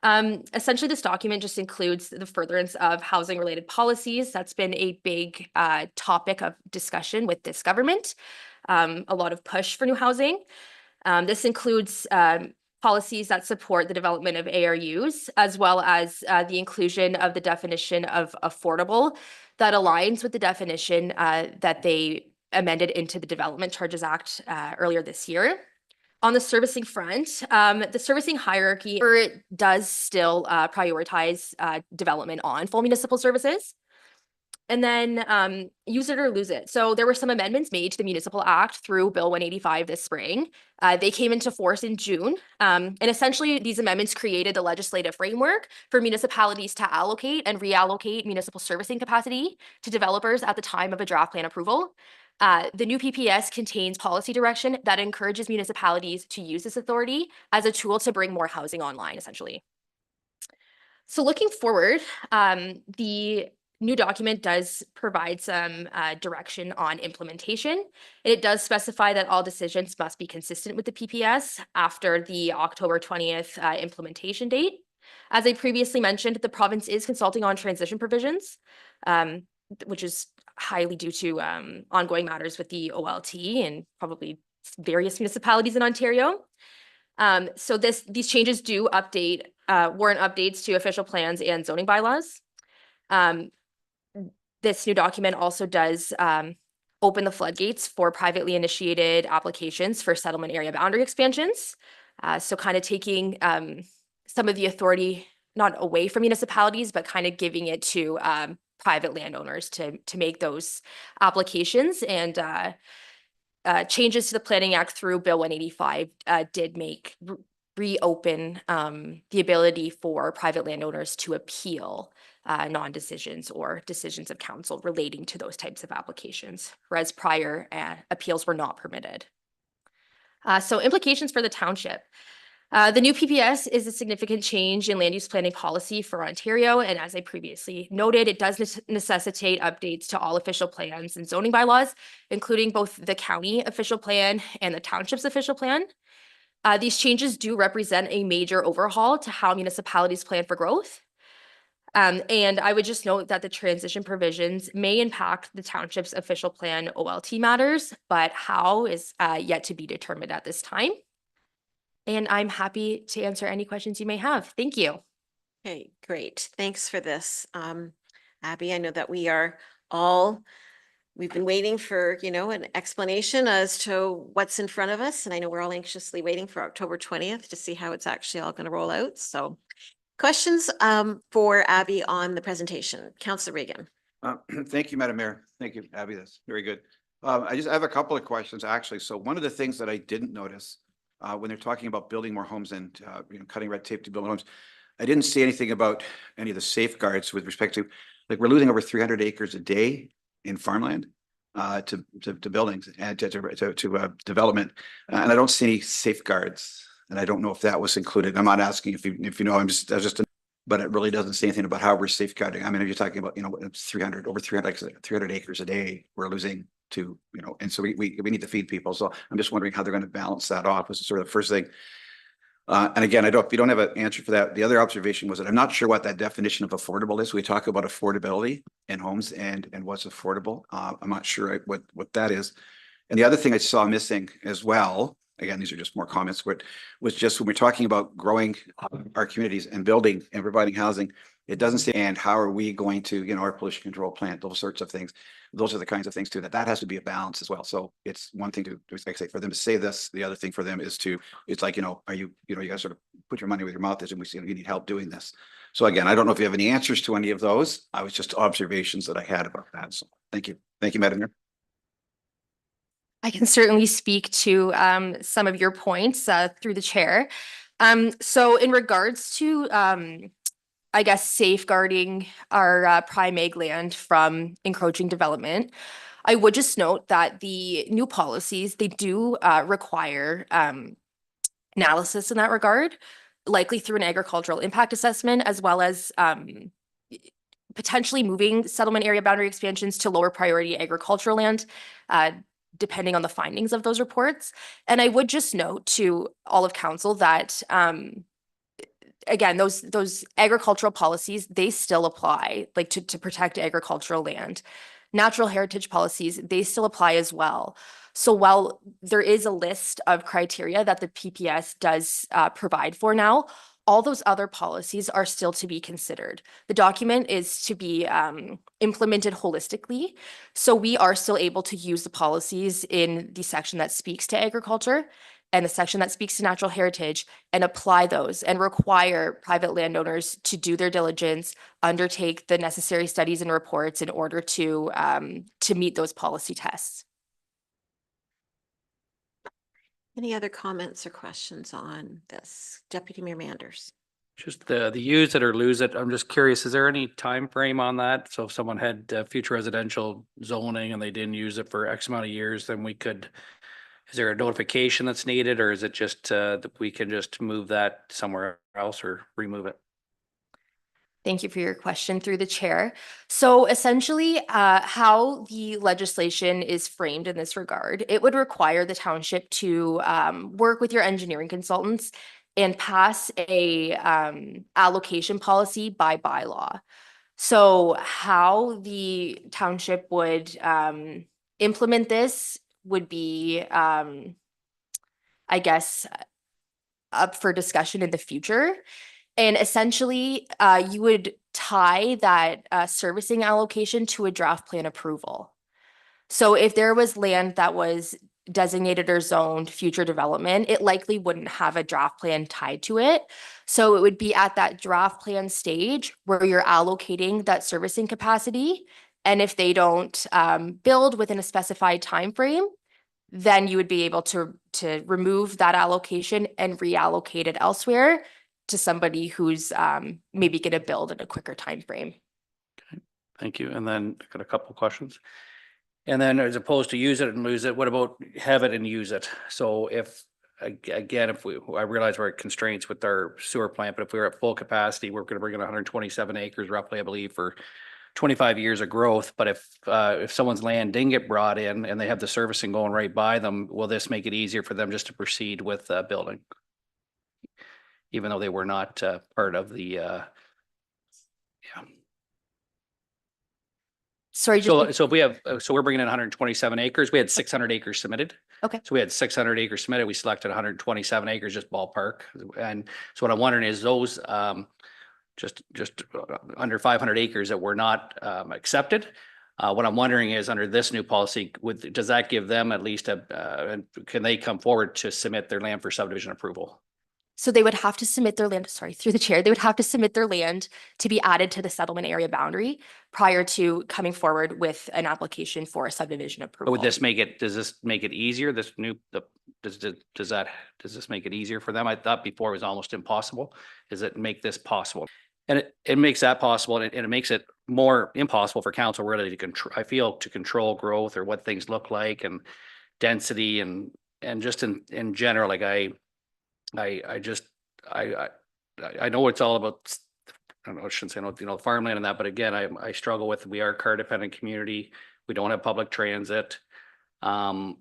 essentially this document just includes the furtherance of housing related policies. That's been a big topic of discussion with this government, a lot of push for new housing. This includes policies that support the development of ARUs, as well as the inclusion of the definition of affordable that aligns with the definition that they amended into the Development Charges Act earlier this year. On the servicing front, the servicing hierarchy does still prioritize development on full municipal services. And then use it or lose it. So there were some amendments made to the Municipal Act through Bill 185 this spring. They came into force in June. And essentially, these amendments created the legislative framework for municipalities to allocate and reallocate municipal servicing capacity to developers at the time of a draft plan approval. The new PPS contains policy direction that encourages municipalities to use this authority as a tool to bring more housing online, essentially. So looking forward, the new document does provide some direction on implementation. It does specify that all decisions must be consistent with the PPS after the October 20th implementation date. As I previously mentioned, the province is consulting on transition provisions, which is highly due to ongoing matters with the OLT and probably various municipalities in Ontario. So these changes do warrant updates to official plans and zoning bylaws. This new document also does open the floodgates for privately initiated applications for settlement area boundary expansions. So kind of taking some of the authority, not away from municipalities, but kind of giving it to private landowners to make those applications. And changes to the Planning Act through Bill 185 did make reopen the ability for private landowners to appeal non-decisions or decisions of council relating to those types of applications, whereas prior appeals were not permitted. So implications for the township. The new PPS is a significant change in land use planning policy for Ontario, and as I previously noted, it does necessitate updates to all official plans and zoning bylaws, including both the county official plan and the township's official plan. These changes do represent a major overhaul to how municipalities plan for growth. And I would just note that the transition provisions may impact the township's official plan OLT matters, but how is yet to be determined at this time. And I'm happy to answer any questions you may have. Thank you. Okay, great. Thanks for this. Abby, I know that we've been waiting for, an explanation as to what's in front of us. And I know we're all anxiously waiting for October 20th to see how it's actually all going to roll out. So questions for Abby on the presentation. Councillor Regan. Thank you, Madam Mayor. Thank you, Abby. That's very good. I have a couple of questions, actually. So one of the things that I didn't notice when they're talking about building more homes and cutting red tape to build homes, I didn't see anything about any of the safeguards with respect to, like, we're losing over 300 acres a day in farmland to buildings and to development, and I don't see any safeguards, and I don't know if that was included. I'm not asking if you know. But it really doesn't say anything about how we're safeguarding. I mean, if you're talking about, it's over 300 acres a day we're losing to, and so we need to feed people. So I'm just wondering how they're going to balance that off. Was sort of the first thing. And again, if you don't have an answer for that, the other observation was that I'm not sure what that definition of affordable is. We talk about affordability in homes and what's affordable. I'm not sure what that is. And the other thing I saw missing as well, again, these are just more comments, but was just when we're talking about growing our communities and building and providing housing, it doesn't say, and how are we going to, our pollution control plant, those sorts of things. Those are the kinds of things too, that has to be a balance as well. So it's one thing to like say for them to say this, the other thing for them is it's like, are you, you guys sort of put your money where your mouth is, and we see you need help doing this. So again, I don't know if you have any answers to any of those. I was just observations that I had about that. So thank you. Thank you, Madam Mayor. I can certainly speak to some of your points through the chair. So in regards to, I guess, safeguarding our prime egg land from encroaching development, I would just note that the new policies, they do require analysis in that regard, likely through an agricultural impact assessment, as well as potentially moving settlement area boundary expansions to lower priority agricultural land, depending on the findings of those reports. And I would just note to all of council that, again, those agricultural policies, they still apply, like to protect agricultural land. Natural heritage policies, they still apply as well. So while there is a list of criteria that the PPS does provide for now, all those other policies are still to be considered. The document is to be implemented holistically. So we are still able to use the policies in the section that speaks to agriculture and the section that speaks to natural heritage and apply those and require private landowners to do their diligence, undertake the necessary studies and reports in order to meet those policy tests. Any other comments or questions on this? Deputy Mayor Manders. Just the use it or lose it. I'm just curious, is there any time frame on that? So if someone had future residential zoning and they didn't use it for X amount of years, then is there a notification that's needed, or is it just that we can just move that somewhere else or remove it? Thank you for your question through the chair. So essentially, how the legislation is framed in this regard, it would require the township to work with your engineering consultants and pass a allocation policy by bylaw. So how the township would implement this would be, I guess, up for discussion in the future. And essentially, you would tie that servicing allocation to a draft plan approval. So if there was land that was designated or zoned future development, it likely wouldn't have a draft plan tied to it. So it would be at that draft plan stage where you're allocating that servicing capacity. And if they don't build within a specified time frame, then you would be able to remove that allocation and reallocate it elsewhere to somebody who's maybe going to build in a quicker time frame. Thank you. And then I got a couple of questions. And then as opposed to use it and lose it, what about have it and use it? So if, again, I realize we're at constraints with our sewer plant, but if we were at full capacity, we're gonna bring in 127 acres roughly, I believe, for 25 years of growth. But if someone's land didn't get brought in and they have the servicing going right by them, will this make it easier for them just to proceed with building? Even though they were not part of the, yeah. Sorry, just So if we have, so we're bringing in 127 acres, we had 600 acres submitted. Okay. So we had 600 acres submitted, we selected 127 acres, just ballpark. And so what I'm wondering is those, just under 500 acres that were not, accepted. What I'm wondering is under this new policy, does that give them at least can they come forward to submit their land for subdivision approval? So they would have to submit their land, sorry, through the chair, they would have to submit their land to be added to the settlement area boundary prior to coming forward with an application for a subdivision But approval. would this make it, does this make it easier? Does this make it easier for them? I thought before it was almost impossible. Does it make this possible? And it makes that possible and it makes it more impossible for council really to control, I feel, to control growth or what things look like and density and just in general, like I know it's all about, I don't know, I shouldn't say, farmland and that, but again, I struggle with, we are a car dependent community. We don't have public transit. And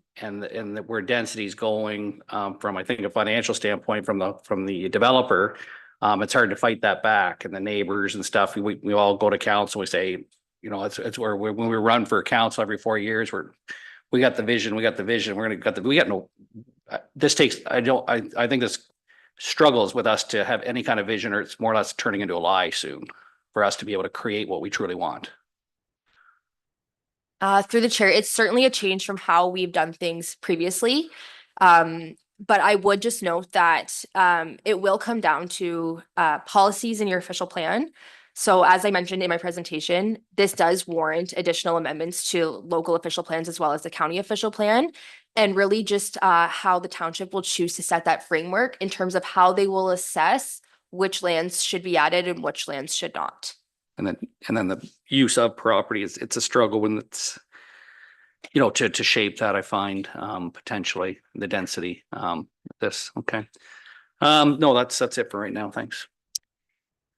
where density is going, from, I think, a financial standpoint from the developer, it's hard to fight that back, and the neighbors and stuff. We all go to council, we say, it's where when we run for council every 4 years, we got the vision, we got no, this takes, I think this struggles with us to have any kind of vision, or it's more or less turning into a lie soon for us to be able to create what we truly want. Through the chair, it's certainly a change from how we've done things previously. But I would just note that it will come down to policies in your official plan. So as I mentioned in my presentation, this does warrant additional amendments to local official plans as well as the county official plan. And really just how the township will choose to set that framework in terms of how they will assess which lands should be added and which lands should not. And then the use of property it's a struggle when it's, to shape that, I find, potentially the density, okay. No, that's it for right now. Thanks.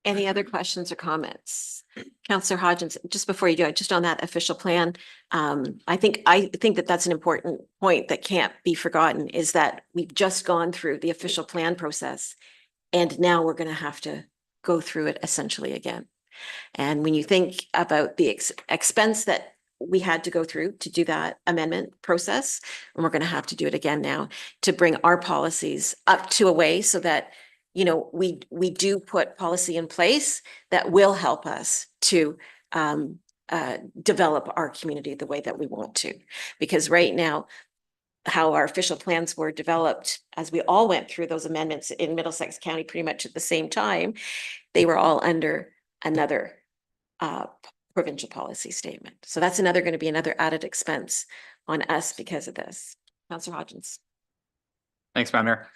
Any other questions or comments? Councillor Hodgins, just before you do it, just on that official plan, I think that that's an important point that can't be forgotten, is that we've just gone through the official plan process and now we're going to have to go through it essentially again. And when you think about the expense that we had to go through to do that amendment process, and we're going to have to do it again now to bring our policies up to a way so that, we do put policy in place that will help us to develop our community the way that we want to. Because right now, how our official plans were developed, as we all went through those amendments in Middlesex County pretty much at the same time, they were all under another provincial policy statement. So that's going to be another added expense on us because of this. Councillor Hodgins. Thanks, Madam Mayor.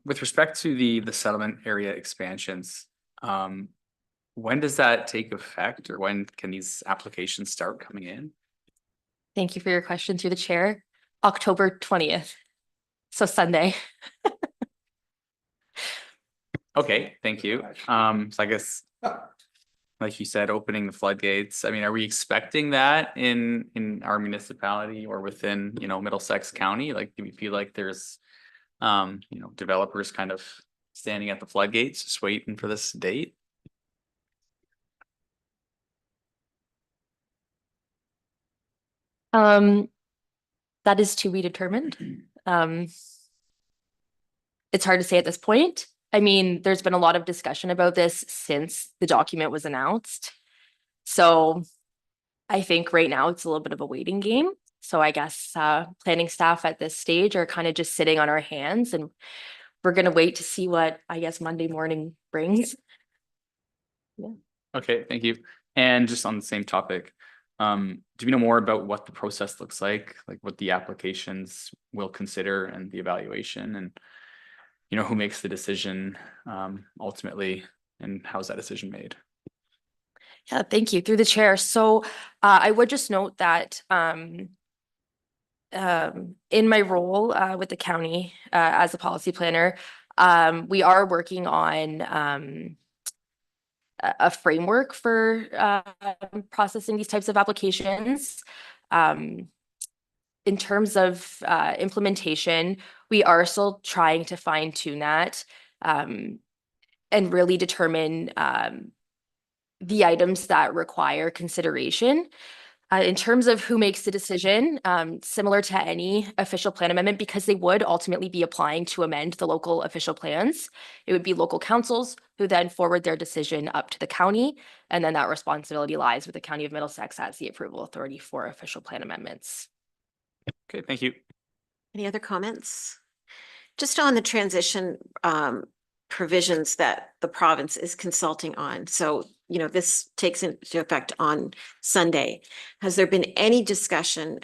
With respect to the settlement area expansions, when does that take effect, or when can these applications start coming in? Thank you for your question through the chair. October 20th. So Sunday. Okay, thank you. So I guess, like you said, opening the floodgates. I mean, are we expecting that in our municipality or within, Middlesex County? Like, do we feel like there's, developers kind of standing at the floodgates, just waiting for this date? That is to be determined. It's hard to say at this point. I mean, there's been a lot of discussion about this since the document was announced. So I think right now it's a little bit of a waiting game. So I guess planning staff at this stage are kind of just sitting on our hands, and we're going to wait to see what, I guess, Monday morning brings. Okay, thank you. And just on the same topic, Do we know more about what the process looks like what the applications will consider and the evaluation, and who makes the decision ultimately, and how's that decision made? Yeah, thank you. Through the chair. So I would just note that in my role with the county as a policy planner, we are working on a framework for processing these types of applications. In terms of implementation, we are still trying to fine tune that and really determine the items that require consideration. In terms of who makes the decision, similar to any official plan amendment, because they would ultimately be applying to amend the local official plans, it would be local councils who then forward their decision up to the county, and then that responsibility lies with the County of Middlesex as the approval authority for official plan amendments. Okay, thank you. Any other comments? Just on the transition provisions that the province is consulting on. So, this takes into effect on Sunday. Has there been any discussion?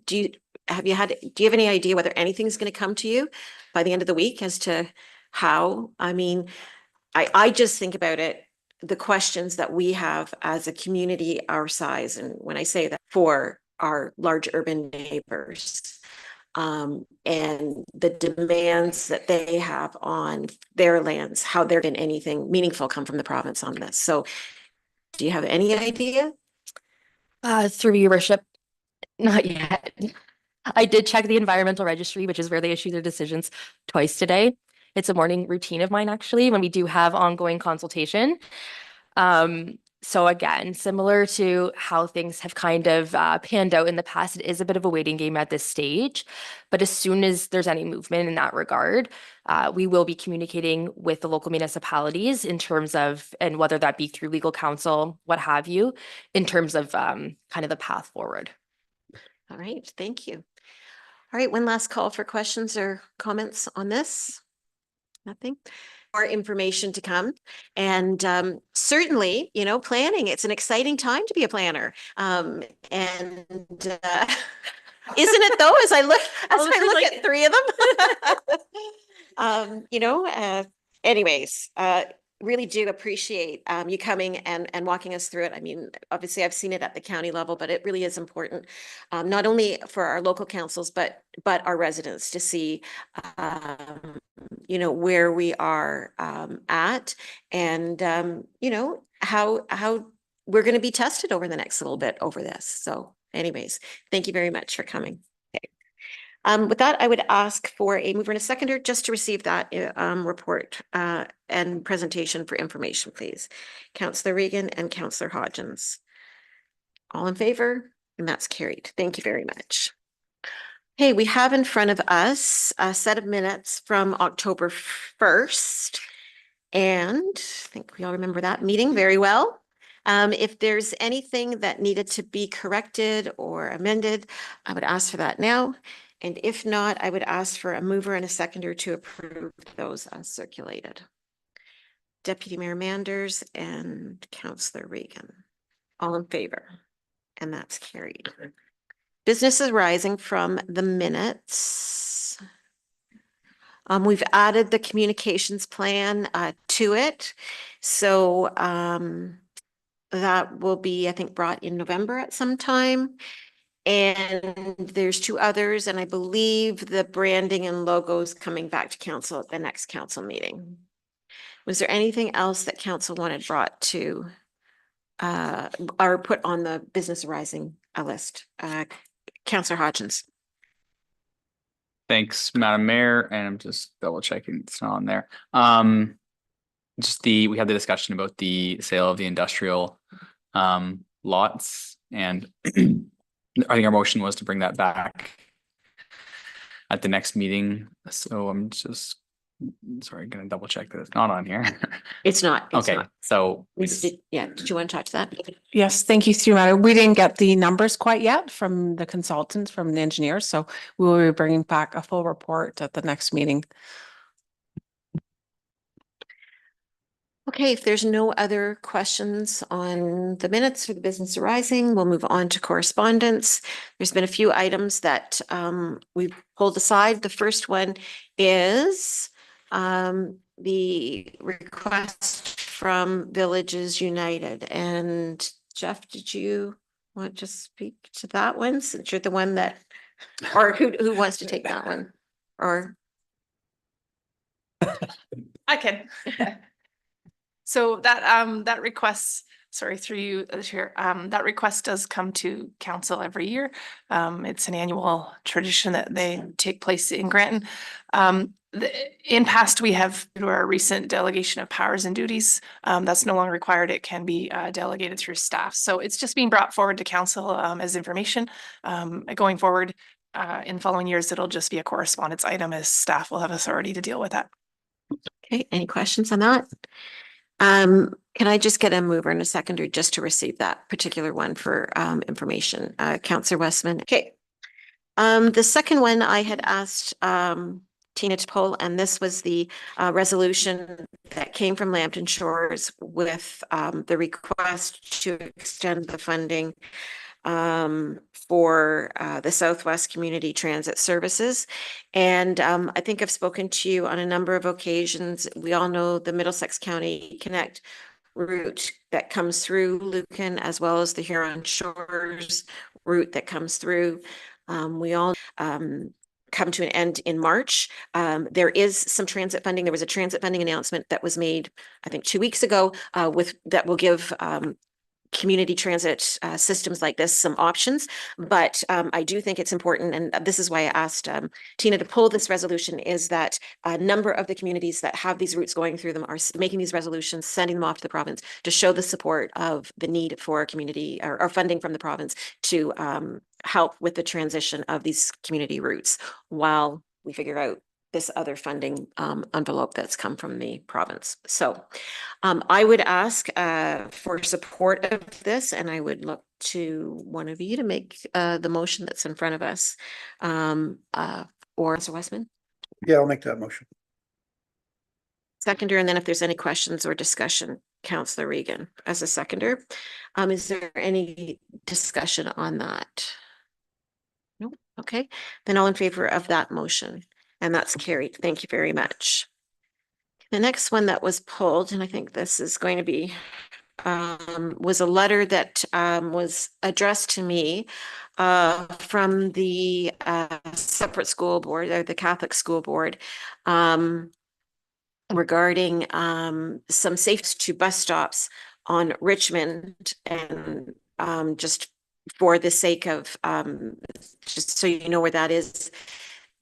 Do you have any idea whether anything's going to come to you by the end of the week as to how? I mean, I just think about it, the questions that we have as a community our size, and when I say that, for our large urban neighbors, and the demands that they have on their lands, how there can anything meaningful come from the province on this. So do you have any idea? Through your worship, not yet. I did check the environmental registry, which is where they issue their decisions twice today. It's a morning routine of mine, actually, when we do have ongoing consultation. So again, similar to how things have kind of panned out in the past, it is a bit of a waiting game at this stage. But as soon as there's any movement in that regard, we will be communicating with the local municipalities in terms of, and whether that be through legal counsel, what have you, in terms of kind of the path forward. All right, thank you. All right, one last call for questions or comments on this. Nothing. More information to come. And certainly, planning, it's an exciting time to be a planner. And isn't it though, as I look at three of them? Anyways, really do appreciate you coming and walking us through it. I mean, obviously I've seen it at the county level, but it really is important, not only for our local councils, but our residents to see, where we are at, and how we're going to be tested over the next little bit over this. So anyways, thank you very much for coming. Okay. With that, I would ask for a mover and a seconder just to receive that report and presentation for information, please. Councillor Regan and Councillor Hodgins. All in favor? And that's carried. Thank you very much. Okay, we have in front of us a set of minutes from October 1st. And I think we all remember that meeting very well. If there's anything that needed to be corrected or amended, I would ask for that now. And if not, I would ask for a mover and a seconder to approve those as circulated. Deputy Mayor Manders and Councillor Regan. All in favor? And that's carried. Business arising from the minutes. We've added the communications plan to it. So that will be, I think, brought in November at some time. And there's two others, and I believe the branding and logos coming back to council at the next council meeting. Was there anything else that council wanted brought to or put on the business arising list? Councillor Hodgins. Thanks, Madam Mayor, and I'm just double checking it's not on there. We had the discussion about the sale of the industrial lots, and I think our motion was to bring that back at the next meeting. So I'm just, sorry, gonna double check that it's not on here. It's not. It's Okay, not. so Did you want to talk to that? Yes, thank you, through Madam. We didn't get the numbers quite yet from the consultants, from the engineers, so we will be bringing back a full report at the next meeting. Okay, if there's no other questions on the minutes for the business arising, we'll move on to correspondence. There's been a few items that we've pulled aside. The first one is the request from Villages United. And Jeff, did you want to speak to that one since you're the one that, or who wants to take that one? Or I can. So that that request, sorry, through you, Chair, that request does come to council every year. It's an annual tradition that they take place in Granton. In past, we have through our recent delegation of powers and duties, that's no longer required. It can be delegated through staff. So it's just being brought forward to council as information. Going forward, in following years, it'll just be a correspondence item as staff will have authority to deal with that. okay, any questions on that? Can I just get a mover and a seconder just to receive that particular one for information? Councillor Westman. Okay. The second one I had asked Tina to pull, and this was the resolution that came from Lambton Shores with the request to extend the funding for the Southwest Community Transit Services. And I think I've spoken to you on a number of occasions. We all know the Middlesex County Connect route that comes through Lucan, as well as the Huron Shores route that comes through. We all come to an end in March. There is some transit funding. There was a transit funding announcement that was made, I think, 2 weeks ago that will give community transit systems like this some options, but I do think it's important, and this is why I asked Tina to pull this resolution, is that a number of the communities that have these routes going through them are making these resolutions, sending them off to the province to show the support of the need for community or funding from the province to help with the transition of these community routes while we figure out this other funding envelope that's come from the province. So I would ask for support of this, and I would look to one of you to make the motion that's in front of us. Or Mr. Westman? Yeah, I'll make that motion. Seconder, and then if there's any questions or discussion, Councillor Regan as a seconder. Is there any discussion on that? No. Okay, then all in favor of that motion, and that's carried. Thank you very much. The next one that was pulled, and I think this is going to be, was a letter that was addressed to me from the separate school board, or the Catholic school board, regarding some safety to bus stops on Richmond, and just for the sake of just so you know where that is,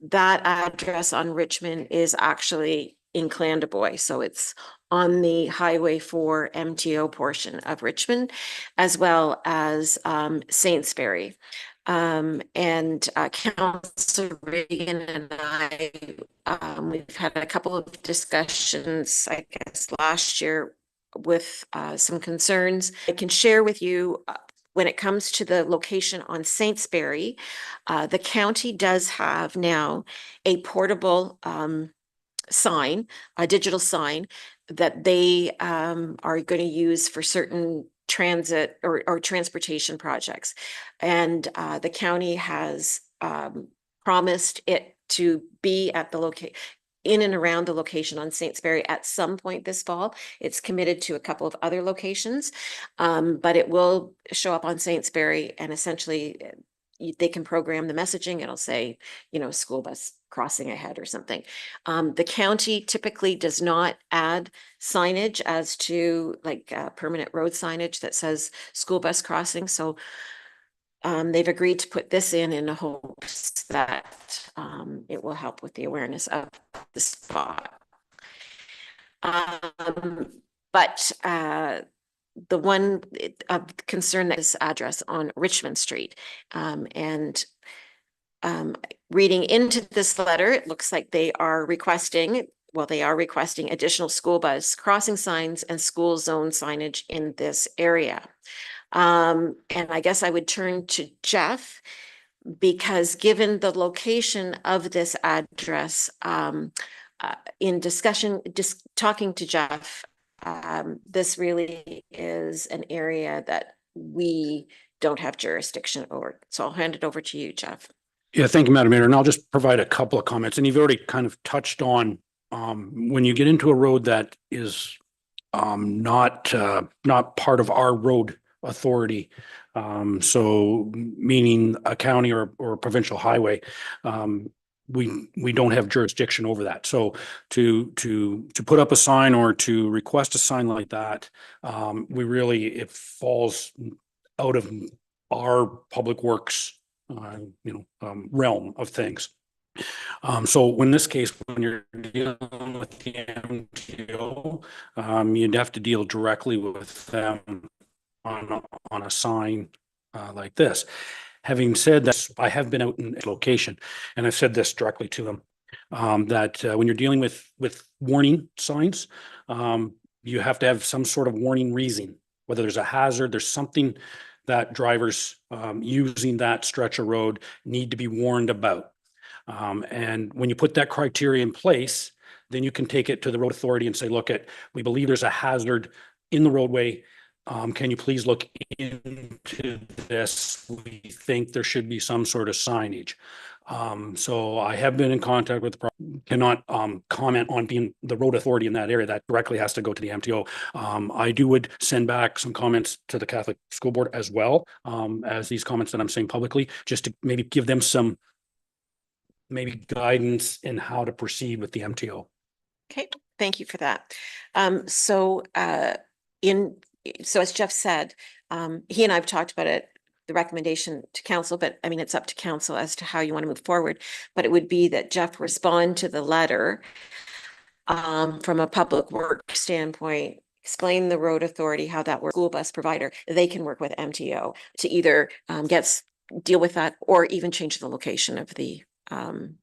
that address on Richmond is actually in Clandeboye. So it's on the Highway 4 MTO portion of Richmond, as well as Saintsbury. And Councillor Regan and I, we've had a couple of discussions, I guess, last year with some concerns. I can share with you when it comes to the location on Saintsbury, the county does have now a portable sign, a digital sign that they are going to use for certain transit or transportation projects. And the county has promised it to be at the location, in and around the location on Saintsbury at some point this fall. It's committed to a couple of other locations, but it will show up on Saintsbury, and essentially they can program the messaging. It'll say, you know, school bus crossing ahead or something. The county typically does not add signage as to like permanent road signage that says school bus crossing. So they've agreed to put this in hopes that it will help with the awareness of the spot. But the one of concern that is address on Richmond Street, and reading into this letter, it looks like they are requesting additional school bus crossing signs and school zone signage in this area. And I guess I would turn to Jeff, because given the location of this address, in discussion, just talking to Jeff, this really is an area that we don't have jurisdiction over. So I'll hand it over to you, Jeff. Yeah, thank you, Madam Mayor. And I'll just provide a couple of comments. And you've already kind of touched on when you get into a road that is not part of our road authority. So meaning a county or a provincial highway, we don't have jurisdiction over that. So to put up a sign or to request a sign like that, it falls out of our public works realm of things. So in this case, when you're dealing with the MTO, you'd have to deal directly with them on a sign like this. Having said that, I have been out in location, and I've said this directly to them, that when you're dealing with warning signs, you have to have some sort of warning reason, whether there's a hazard, there's something that drivers using that stretch of road need to be warned about. And when you put that criteria in place, then you can take it to the road authority and say, look, we believe there's a hazard in the roadway. Can you please look into this? We think there should be some sort of signage. So I have been in contact with cannot comment on being the road authority in that area. That directly has to go to the MTO. I would send back some comments to the Catholic School Board as well as these comments that I'm saying publicly, just to maybe give them some guidance in how to proceed with the MTO. Okay, thank you for that. So as Jeff said, he and I have talked about it, the recommendation to council, but I mean, it's up to council as to how you want to move forward. But it would be that Jeff respond to the letter from a public work standpoint, explain the road authority, how that works, school bus provider, they can work with MTO to either deal with that or even change the location of the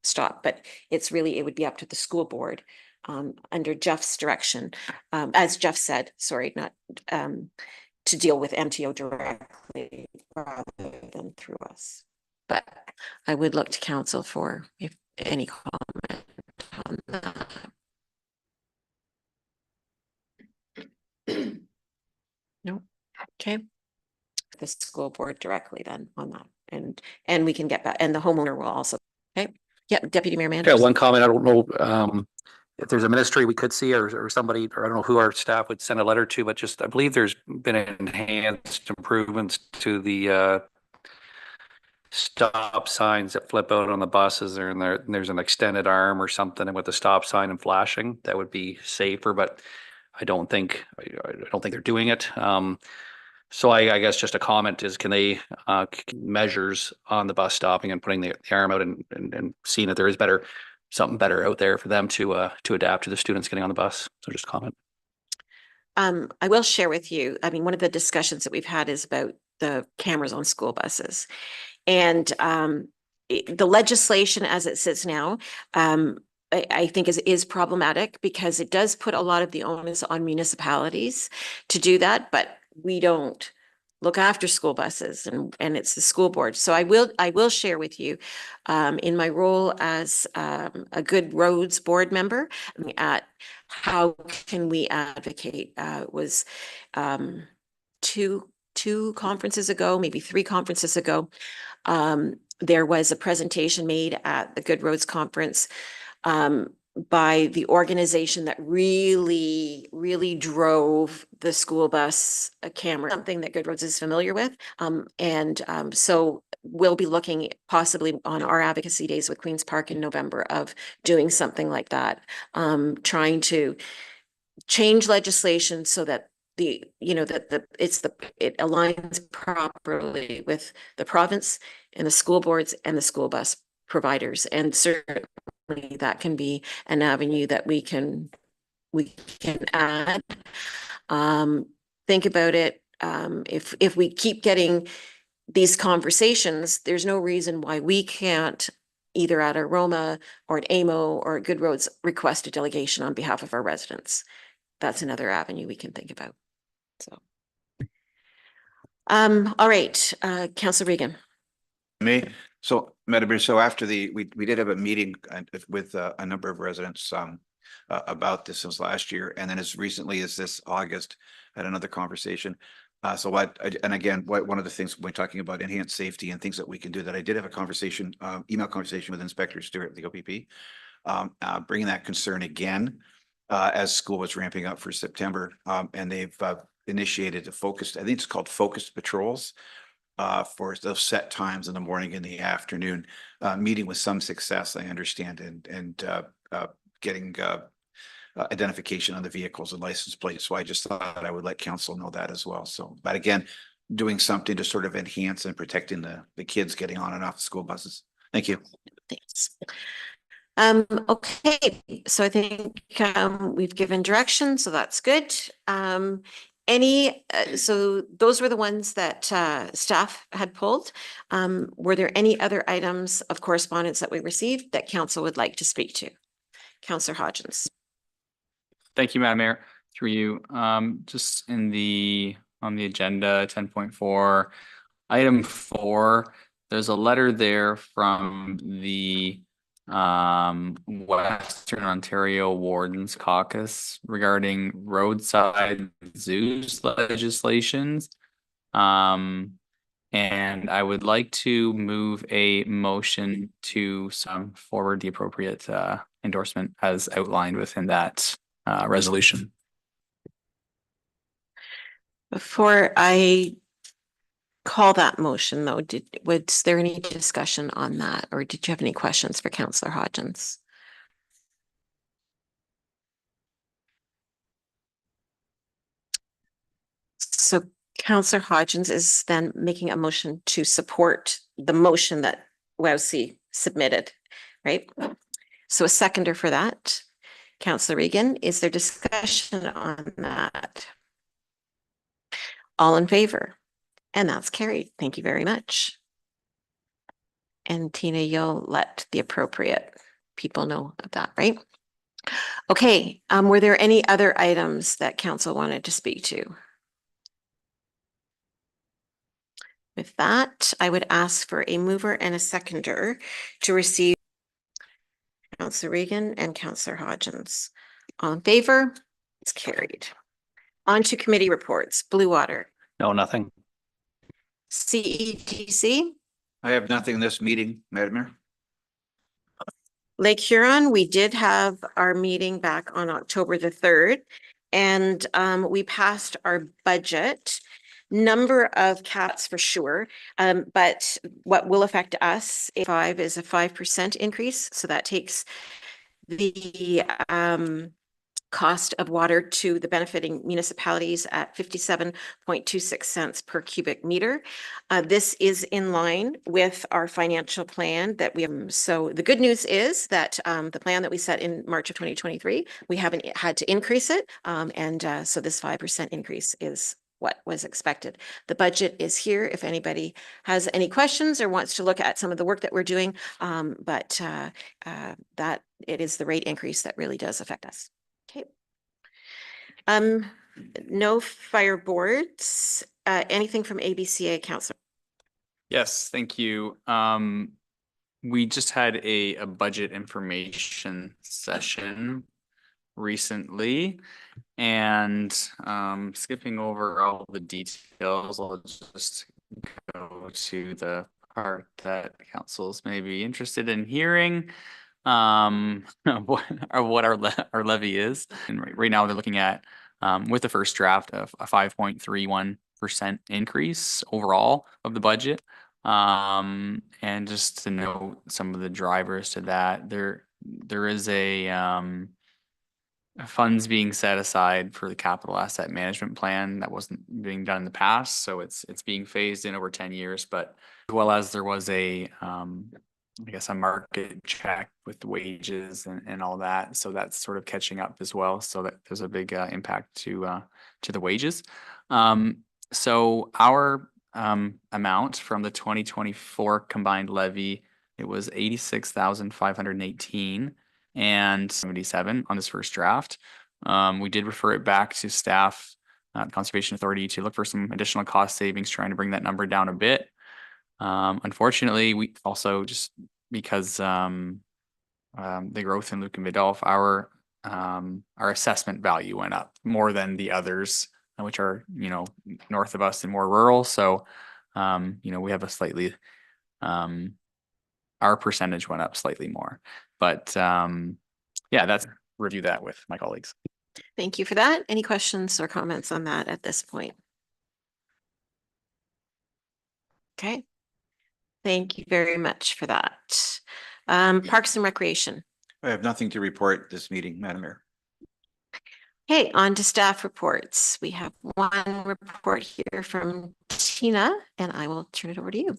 stop. But it would be up to the school board under Jeff's direction, as Jeff said, sorry, not to deal with MTO directly rather than through us. But I would look to council for if any comment on that. No, okay. The school board directly then on that, and we can get back, and the homeowner will also. Okay, yep, Deputy Mayor Manders. Yeah, one comment. I don't know if there's a ministry we could see or somebody, or I don't know who our staff would send a letter to, but just I believe there's been enhanced improvements to the stop signs that flip out on the buses, and there's an extended arm or something with the stop sign and flashing that would be safer, but I don't think they're doing it. So I guess just a comment is, can they measures on the bus stopping and putting the arm out and seeing that there is something better out there for them to adapt to the students getting on the bus. So just comment. I will share with you, I mean, one of the discussions that we've had is about the cameras on school buses. And the legislation as it sits now, I think is problematic because it does put a lot of the onus on municipalities to do that, but we don't look after school buses and it's the school board. So I will share with you in my role as a Good Roads board member at how can we advocate. It was two conferences ago, maybe 3 conferences ago. There was a presentation made at the Good Roads Conference by the organization that really drove the school bus camera, something that Good Roads is familiar with. So we'll be looking possibly on our advocacy days with Queen's Park in November of doing something like that, trying to change legislation so that it aligns properly with the province and the school boards and the school bus providers. And certainly that can be an avenue that we can add. Think about it. If we keep getting these conversations, there's no reason why we can't either at Aroma or at AMO or at Good Roads request a delegation on behalf of our residents. That's another avenue we can think about. So, all right, Councillor Regan. Me. So, Madam Mayor, so after we did have a meeting with a number of residents about this since last year. And then as recently as this August, I had another conversation. And again, one of the things when talking about enhanced safety and things that we can do, that I did have a conversation, email conversation with Inspector Stewart at the OPP, bringing that concern again as school was ramping up for September. And they've initiated a focused, I think it's called focused patrols for those set times in the morning and the afternoon, meeting with some success, I understand, and getting identification on the vehicles and license plates. So I just thought I would let council know that as well. So, but again, doing something to sort of enhance and protecting the kids getting on and off the school buses. Thank you. Thanks. Okay, so I think we've given direction, so that's good. So those were the ones that staff had pulled. Were there any other items of correspondence that we received that council would like to speak to? Councillor Hodgins. Thank you, Madam Mayor. Through you, just on the agenda, 10.4, item 4, there's a letter there from the Western Ontario Wardens Caucus regarding roadside zoos legislations. And I would like to move a motion to forward the appropriate endorsement as outlined within that resolution. Before I call that motion, though, was there any discussion on that, or did you have any questions for Councillor Hodgins? So Councillor Hodgins is then making a motion to support the motion that WOWC submitted, right? So a seconder for that. Councillor Regan, is there discussion on that? All in favor? And that's carried. Thank you very much. And Tina, you'll let the appropriate people know of that, right? Okay, were there any other items that council wanted to speak to? With that, I would ask for a mover and a seconder to receive Councillor Regan and Councillor Hodgins. All in favor? It's carried. On to committee reports. Blue Water. No, nothing. CETC. I have nothing in this meeting, Madam Mayor. Lake Huron, we did have our meeting back on October the 3rd, and we passed our budget. Number of cats for sure, but what will affect us is a 5% increase. So that takes the cost of water to the benefiting municipalities at 57.26 cents per cubic meter. This is in line with our financial plan that we have. So the good news is that the plan that we set in March of 2023, we haven't had to increase it. So this 5% increase is what was expected. The budget is here if anybody has any questions or wants to look at some of the work that we're doing. But that it is the rate increase that really does affect us. Okay. No fire boards. Anything from ABCA, Councillor? Yes, thank you. We just had a budget information session recently, and skipping over all the details, I'll just go to the part that councils may be interested in hearing. What our levy is, and right now they're looking at with the first draft of a 5.31% increase overall of the budget. And just to note some of the drivers to that, there is a funds being set aside for the capital asset management plan that wasn't being done in the past, so it's being phased in over 10 years. But as well as there was a I guess a market check with the wages and all that, so that's sort of catching up as well. So that there's a big impact to the wages. So our amount from the 2024 combined levy, it was 86,518 and 77 on this first draft. We did refer it back to staff, Conservation Authority, to look for some additional cost savings, trying to bring that number down a bit. Unfortunately, we also, just because the growth in Lucan Biddulph, our our assessment value went up more than the others, which are, north of us and more rural. So, we have a slightly, our percentage went up slightly more. But yeah, that's review that with my colleagues. Thank you for that. Any questions or comments on that at this point? Okay. Thank you very much for that. Parks and Recreation. I have nothing to report this meeting, Madam Mayor. Okay, on to staff reports. We have one report here from Tina, and I will turn it over to you.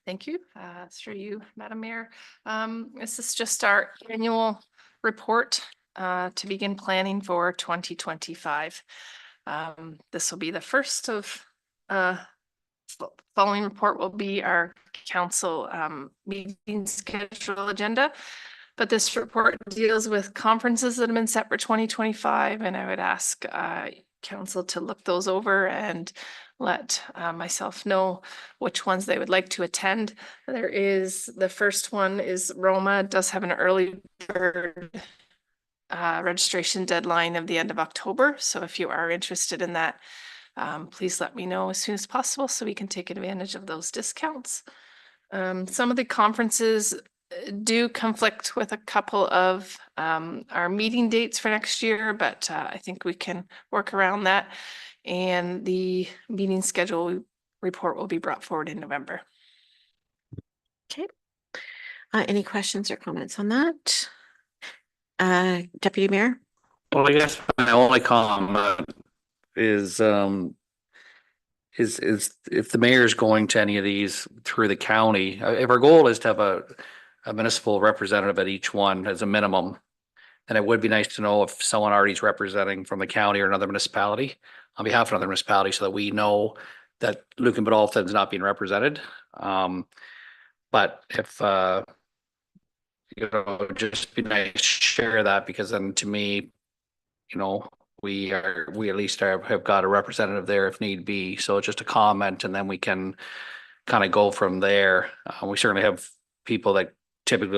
Thank you. Through you, Madam Mayor. This is just our annual report to begin planning for 2025. This will be the first of following report will be our council meeting schedule agenda. But this report deals with conferences that have been set for 2025, and I would ask council to look those over and let myself know which ones they would like to attend. The first one is Roma, does have an early bird registration deadline of the end of October. So if you are interested in that, please let me know as soon as possible so we can take advantage of those discounts. Some of the conferences do conflict with a couple of our meeting dates for next year, but I think we can work around that. And the meeting schedule report will be brought forward in November. Okay. Any questions or comments on that? Deputy Mayor? Well, I guess my only comment is if the mayor is going to any of these through the county, if our goal is to have a municipal representative at each one as a minimum, then it would be nice to know if someone already is representing from the county or another municipality on behalf of another municipality, so that we know that Lucan Biddulph is not being represented. But if just be nice to share that, because then to me, we at least have got a representative there if need be. So just a comment, and then we can kind of go from there. We certainly have people that typically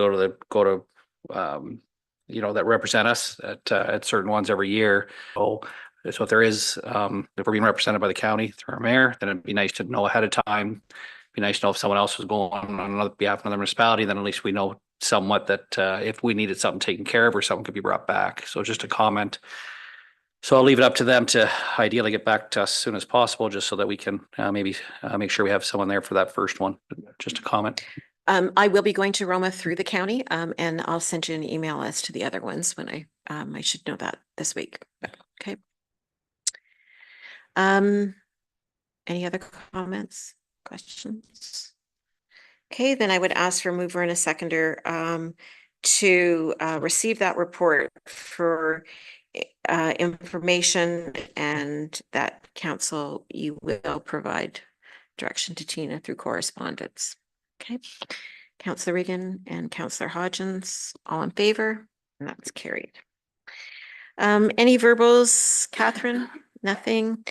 go to that represent us at certain ones every year. So if there is, if we're being represented by the county through our mayor, then it'd be nice to know ahead of time. Be nice to know if someone else was going on another behalf of another municipality, then at least we know somewhat that if we needed something taken care of or something could be brought back. So just a comment. So I'll leave it up to them to ideally get back to us as soon as possible, just so that we can maybe make sure we have someone there for that first one. Just a comment. I will be going to Roma through the county, and I'll send you an email as to the other ones when I should know that this week. Okay. Any other comments, questions? Okay, then I would ask for a mover and a seconder to receive that report for information, and that council, you will provide direction to Tina through correspondence. Okay, Councillor Regan and Councillor Hodgins, all in favor? And that's carried. Any verbals, Catherine? Nothing.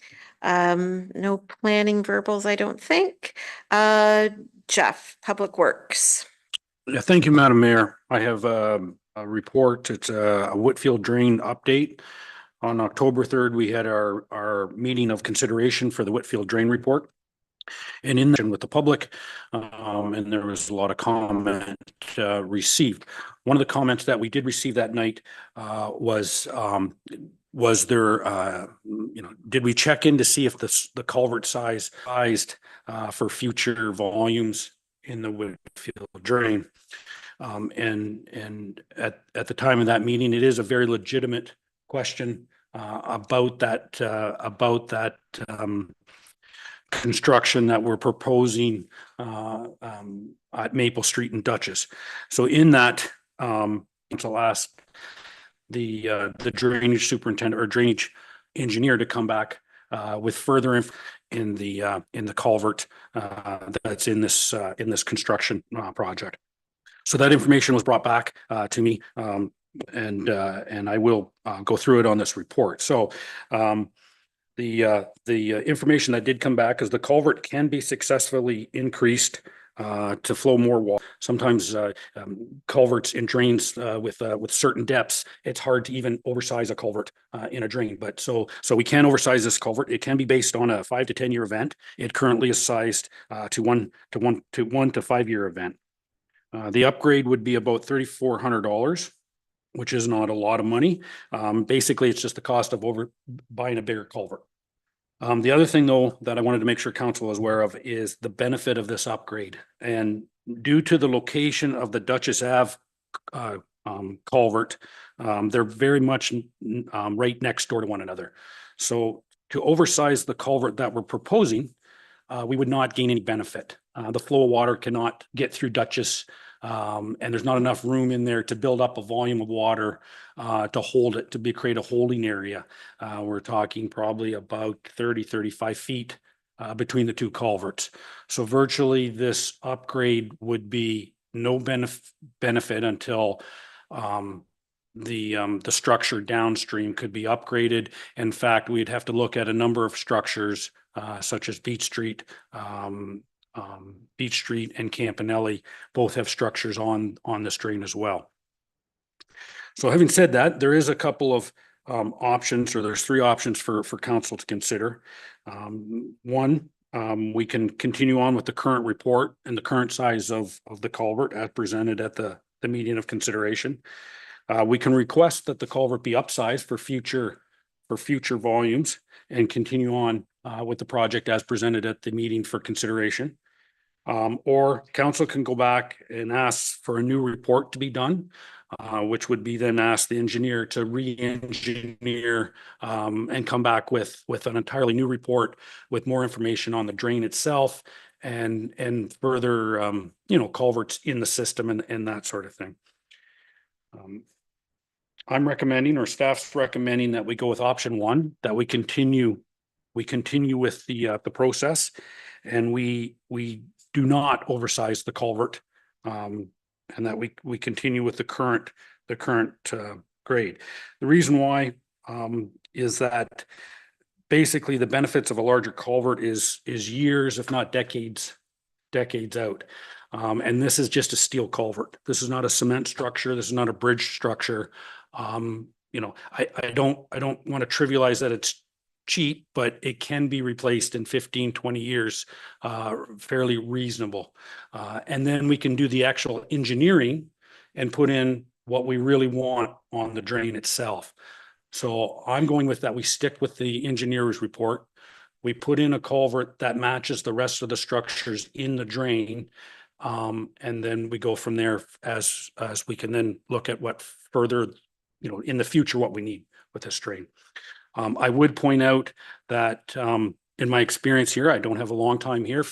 No planning verbals, I don't think. Jeff, Public Works. Yeah, thank you, Madam Mayor. I have a report. It's a Whitfield Drain update. On October 3rd, we had our meeting of consideration for the Whitfield Drain report. And in with the public, and there was a lot of comment received. One of the comments that we did receive that night was there, did we check in to see if the culvert sized for future volumes in the Whitfield Drain? And at the time of that meeting, it is a very legitimate question about that construction that we're proposing at Maple Street and Dutchess. So in that, to ask the drainage superintendent or drainage engineer to come back with further in the culvert that's in this construction project. So that information was brought back to me, and I will go through it on this report. So the information that did come back is the culvert can be successfully increased to flow more water. Sometimes culverts and drains with certain depths, it's hard to even oversize a culvert in a drain. But so we can oversize this culvert. It can be based on a 5 to 10 year event. It currently is sized to 1 to 5 year event. The upgrade would be about $3,400, which is not a lot of money. Basically, it's just the cost of buying a bigger culvert. The other thing, though, that I wanted to make sure council is aware of is the benefit of this upgrade. And due to the location of the Dutchess Ave culvert, they're very much right next door to one another. So to oversize the culvert that we're proposing, we would not gain any benefit. The flow of water cannot get through Dutchess, and there's not enough room in there to build up a volume of water to hold it, to create a holding area. We're talking probably about 35 feet between the two culverts. So virtually this upgrade would be no benefit until the structure downstream could be upgraded. In fact, we'd have to look at a number of structures such as Beach Street and Campanelli both have structures on this drain as well. So having said that, there is a couple of options, or there's 3 options for council to consider. One, we can continue on with the current report and the current size of the culvert as presented at the meeting of consideration. We can request that the culvert be upsized for future volumes and continue on with the project as presented at the meeting for consideration. Or council can go back and ask for a new report to be done, which would be then ask the engineer to re-engineer and come back with an entirely new report with more information on the drain itself and further, culverts in the system and that sort of thing. I'm recommending, or staff's recommending, that we go with option 1, that we continue with the process, and we do not oversize the culvert, and that we continue with the current grade. The reason why is that basically the benefits of a larger culvert is years, if not decades out. And this is just a steel culvert. This is not a cement structure. This is not a bridge structure. I don't want to trivialize that it's cheap, but it can be replaced in 15, 20 years, fairly reasonable. And then we can do the actual engineering and put in what we really want on the drain itself. So I'm going with that. We stick with the engineer's report. We put in a culvert that matches the rest of the structures in the drain. And then we go from there as we can then look at what further, in the future, what we need with this drain. I would point out that in my experience here, I don't have a long time here,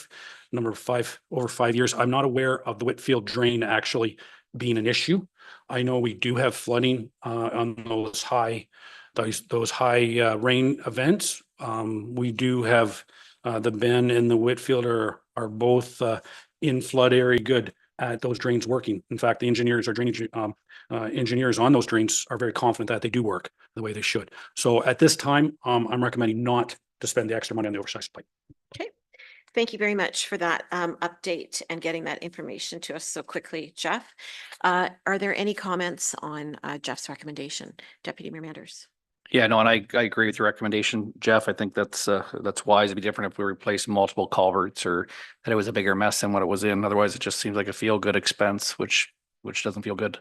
over 5 years. I'm not aware of the Whitfield drain actually being an issue. I know we do have flooding on those high rain events. We do have the Ben and the Whitfield are both in flood area good at those drains working. In fact, the engineers, our drainage engineers on those drains are very confident that they do work the way they should. So at this time, I'm recommending not to spend the extra money on the oversized pipe. Okay. Thank you very much for that update and getting that information to us so quickly, Jeff. Are there any comments on Jeff's recommendation? Deputy Mayor Manders. Yeah, no, and I agree with your recommendation, Jeff. I think that's wise. It'd be different if we replace multiple culverts or that it was a bigger mess than what it was in. Otherwise, it just seems like a feel-good expense, which doesn't feel good.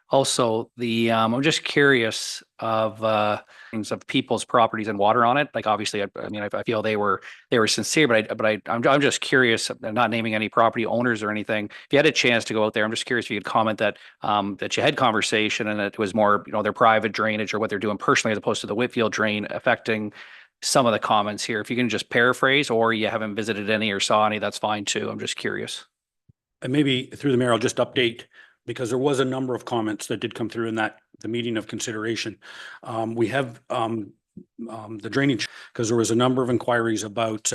Also, I'm just curious of things of people's properties and water on it. Like obviously, I feel they were sincere, but I'm just curious. I'm not naming any property owners or anything. If you had a chance to go out there, I'm just curious if you could comment that you had conversation and it was more their private drainage or what they're doing personally as opposed to the Whitfield drain affecting some of the comments here. If you can just paraphrase, or you haven't visited any or saw any, that's fine too. I'm just curious. And maybe through the mayor, I'll just update, because there was a number of comments that did come through in the meeting of consideration. We have the drainage, because there was a number of inquiries about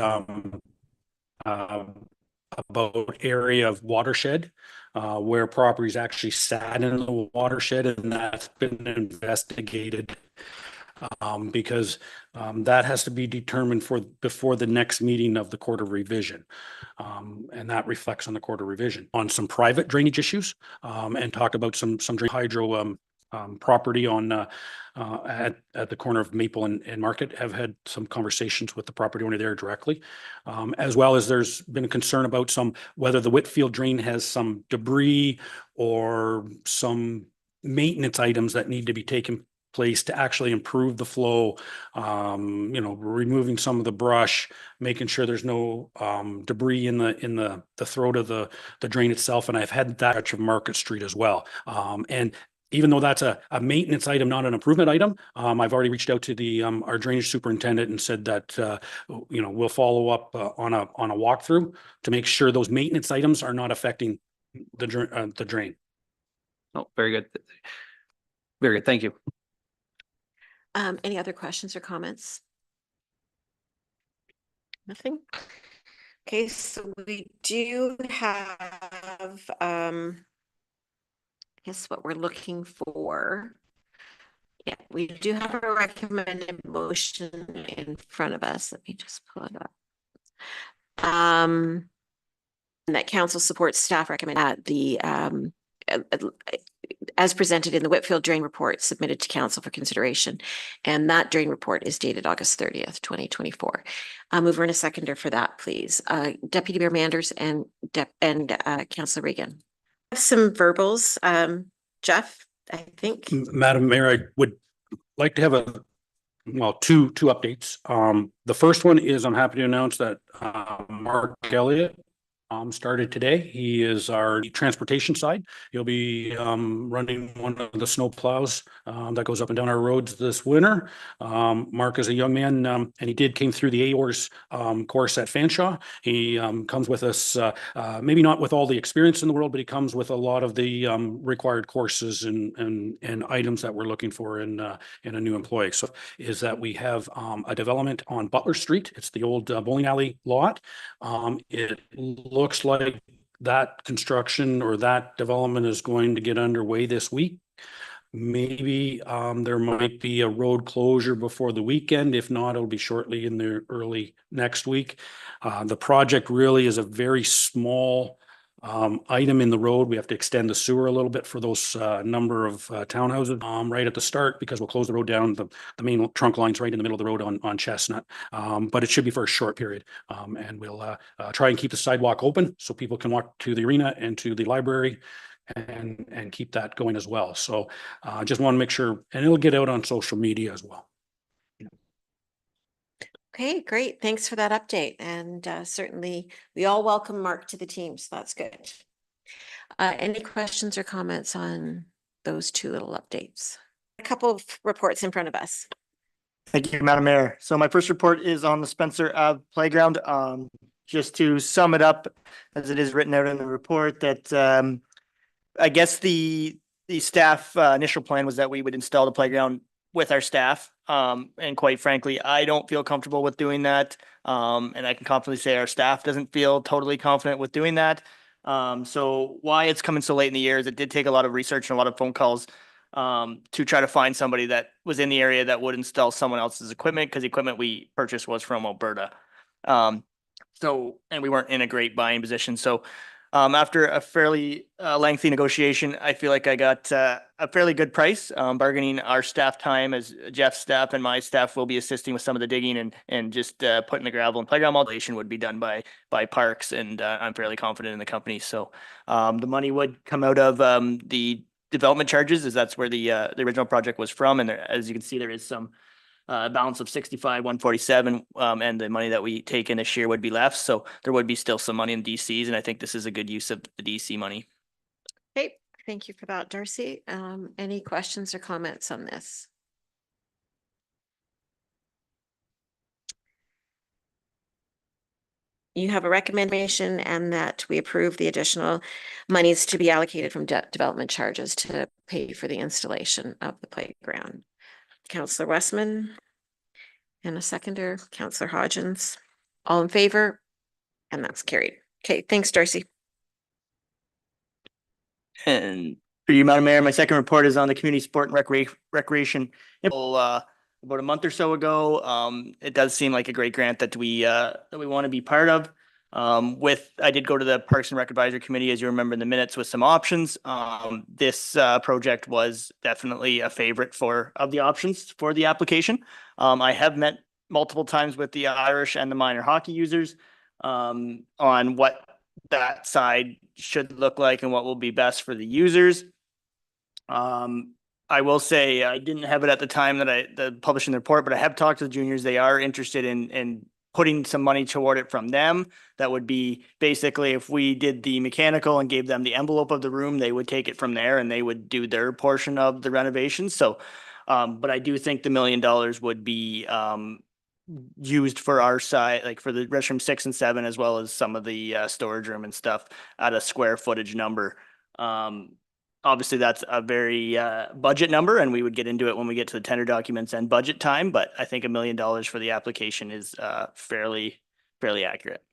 area of watershed where properties actually sat in the watershed, and that's been investigated. because that has to be determined before the next meeting of the Court of Revision. And that reflects on the Court of Revision on some private drainage issues, and talk about some hydro property on at the corner of Maple and Market. Have had some conversations with the property owner there directly, as well as there's been a concern about whether the Whitfield drain has some debris or some maintenance items that need to be taken place to actually improve the flow, removing some of the brush, making sure there's no debris in the throat of the drain itself. And I've had that of Market Street as well. And even though that's a maintenance item, not an improvement item, I've already reached out to our drainage superintendent and said that we'll follow up on a walkthrough to make sure those maintenance items are not affecting the drain. Oh, very good. Very good. Thank you. Any other questions or comments? Nothing? Okay, so we do have, I guess what we're looking for. Yeah, we do have a recommended motion in front of us. Let me just pull it up. And that council supports staff recommend at the, as presented in the Whitfield drain report submitted to council for consideration. And that drain report is dated August 30th, 2024. Mover and a seconder for that, please. Deputy Mayor Manders and Councillor Regan. Some verbals. Jeff, I think. Madam Mayor, I would like to have two updates. The first one is I'm happy to announce that Mark Elliott started today. He is our transportation side. He'll be running one of the snow plows that goes up and down our roads this winter. Mark is a young man, and he came through the AORS course at Fanshawe. He comes with us, maybe not with all the experience in the world, but he comes with a lot of the required courses and items that we're looking for in a new employee. So is that we have a development on Butler Street. It's the old bowling alley lot. It looks like that construction or that development is going to get underway this week. Maybe there might be a road closure before the weekend. If not, it'll be shortly in the early next week. The project really is a very small item in the road. We have to extend the sewer a little bit for those number of townhouses right at the start, because we'll close the road down. The main trunk line's right in the middle of the road on Chestnut, but it should be for a short period. And we'll try and keep the sidewalk open so people can walk to the arena and to the library and keep that going as well. So just want to make sure, and it'll get out on social media as well. Okay, great. Thanks for that update. And certainly we all welcome Mark to the team, so that's good. Any questions or comments on those two little updates? A couple of reports in front of us. Thank you, Madam Mayor. So my first report is on the Spencer Ave Playground. Just to sum it up, as it is written out in the report, that I guess the staff initial plan was that we would install the playground with our staff. And quite frankly, I don't feel comfortable with doing that. And I can confidently say our staff doesn't feel totally confident with doing that. So why it's coming so late in the year is it did take a lot of research and a lot of phone calls to try to find somebody that was in the area that would install someone else's equipment, because the equipment we purchased was from Alberta. And we weren't in a great buying position. So after a fairly lengthy negotiation, I feel like I got a fairly good price, bargaining our staff time, as Jeff's staff and my staff will be assisting with some of the digging and just putting the gravel and playground modulation would be done by Parks, and I'm fairly confident in the company. So the money would come out of the development charges, as that's where the original project was from, and there, as you can see, there is some balance of 65,147, and the money that we take in this year would be left. So there would be still some money in DCs, and I think this is a good use of the DC money. Okay, thank you for that, Darcy. Any questions or comments on this? You have a recommendation, and that we approve the additional monies to be allocated from development charges to pay for the installation of the playground. Councillor Westman and a seconder, Councillor Hodgins. All in favor? And that's carried. Okay, thanks, Darcy. And for you, Madam Mayor, my second report is on the community sport and recreation about a month or so ago. It does seem like a great grant that we want to be part of. I did go to the Parks and Rec Advisory Committee, as you remember in the minutes, with some options. This project was definitely a favorite of the options for the application. I have met multiple times with the Irish and the minor hockey users on what that side should look like and what will be best for the users. I will say I didn't have it at the time that I publishing the report, but I have talked to the juniors. They are interested in putting some money toward it from them. That would be basically if we did the mechanical and gave them the envelope of the room, they would take it from there and they would do their portion of the renovation. So, but I do think the $1 million would be used for our side, like for the restroom 6 and 7, as well as some of the storage room and stuff at a square footage number. Obviously, that's a very budget number, and we would get into it when we get to the tender documents and budget time. But I think $1 million for the application is fairly accurate.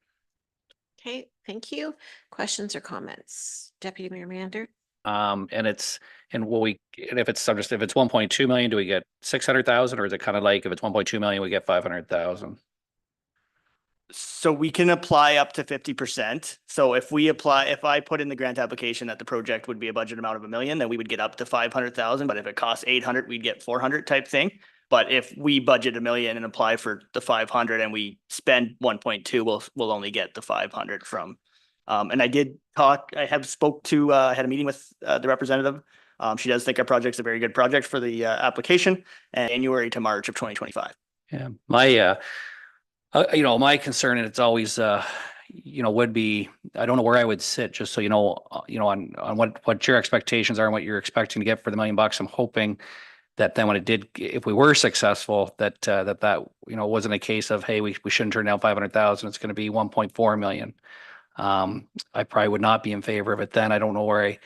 Okay, thank you. Questions or comments? Deputy Mayor Mander? And if it's 1.2 million, do we get 600,000, or is it kind of like if it's 1.2 million, we get 500,000? So we can apply up to 50%. So if I put in the grant application that the project would be a budget amount of $1 million, then we would get up to 500,000. But if it costs 800, we'd get 400 type thing. But if we budget $1 million and apply for the 500 and we spend 1.2, we'll only get the 500 from. And I had a meeting with the representative. She does think our project's a very good project for the application, and January to March of 2025. Yeah, my concern, and it's always, would be, I don't know where I would sit, just so on what your expectations are and what you're expecting to get for the $1 million. I'm hoping that then if we were successful, that wasn't a case of, hey, we shouldn't turn down 500,000. It's going to be 1.4 million. I probably would not be in favor of it then. I don't know where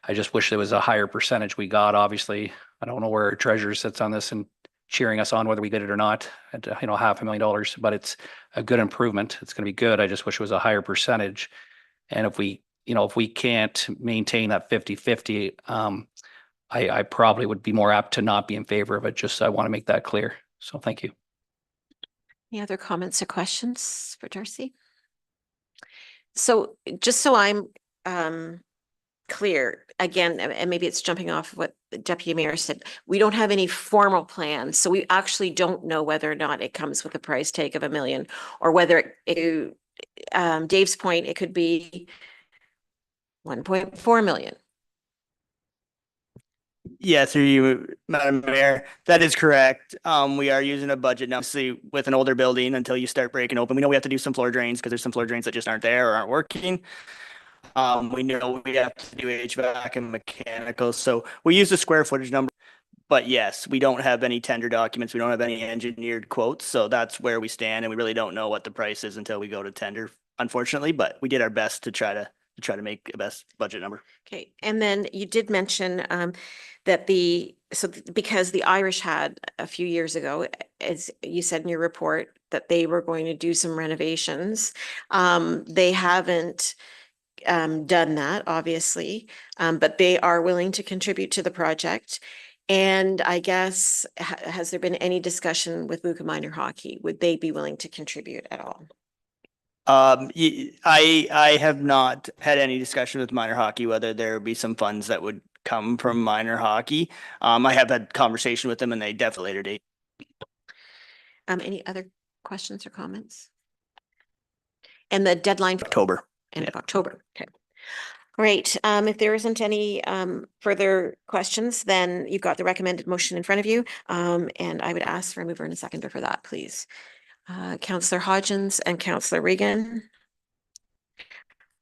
I just wish there was a higher percentage we got. Obviously, I don't know where our treasurer sits on this and cheering us on whether we get it or not at $500,000, but it's a good improvement. It's going to be good. I just wish it was a higher percentage. And if we can't maintain that 50-50, I probably would be more apt to not be in favor of it. Just, I want to make that clear. So thank you. Any other comments or questions for Darcy? So just so I'm clear, again, and maybe it's jumping off what the Deputy Mayor said, we don't have any formal plans. So we actually don't know whether or not it comes with a price tag of $1 million, or whether Dave's point, it could be 1.4 million. Yeah, through you, Madam Mayor, that is correct. We are using a budget now, obviously, with an older building until you start breaking open. We know we have to do some floor drains because there's some floor drains that just aren't there or aren't working. We know we have to do HVAC and mechanical. So we use the square footage number. But yes, we don't have any tender documents. We don't have any engineered quotes. So that's where we stand. And we really don't know what the price is until we go to tender, unfortunately. But we did our best to try to make the best budget number. Okay, and then you did mention that because the Irish had a few years ago, as you said in your report, that they were going to do some renovations. They haven't done that, obviously, but they are willing to contribute to the project. And I guess, has there been any discussion with Lucan Minor Hockey? Would they be willing to contribute at all? I have not had any discussion with minor hockey whether there would be some funds that would come from minor hockey. I have had conversation with them and they definitely later date. Any other questions or comments? And the deadline for October. End of October. Okay. Great. If there isn't any further questions, then you've got the recommended motion in front of you. And I would ask for a mover and a seconder for that, please. Councillor Hodgins and Councillor Regan.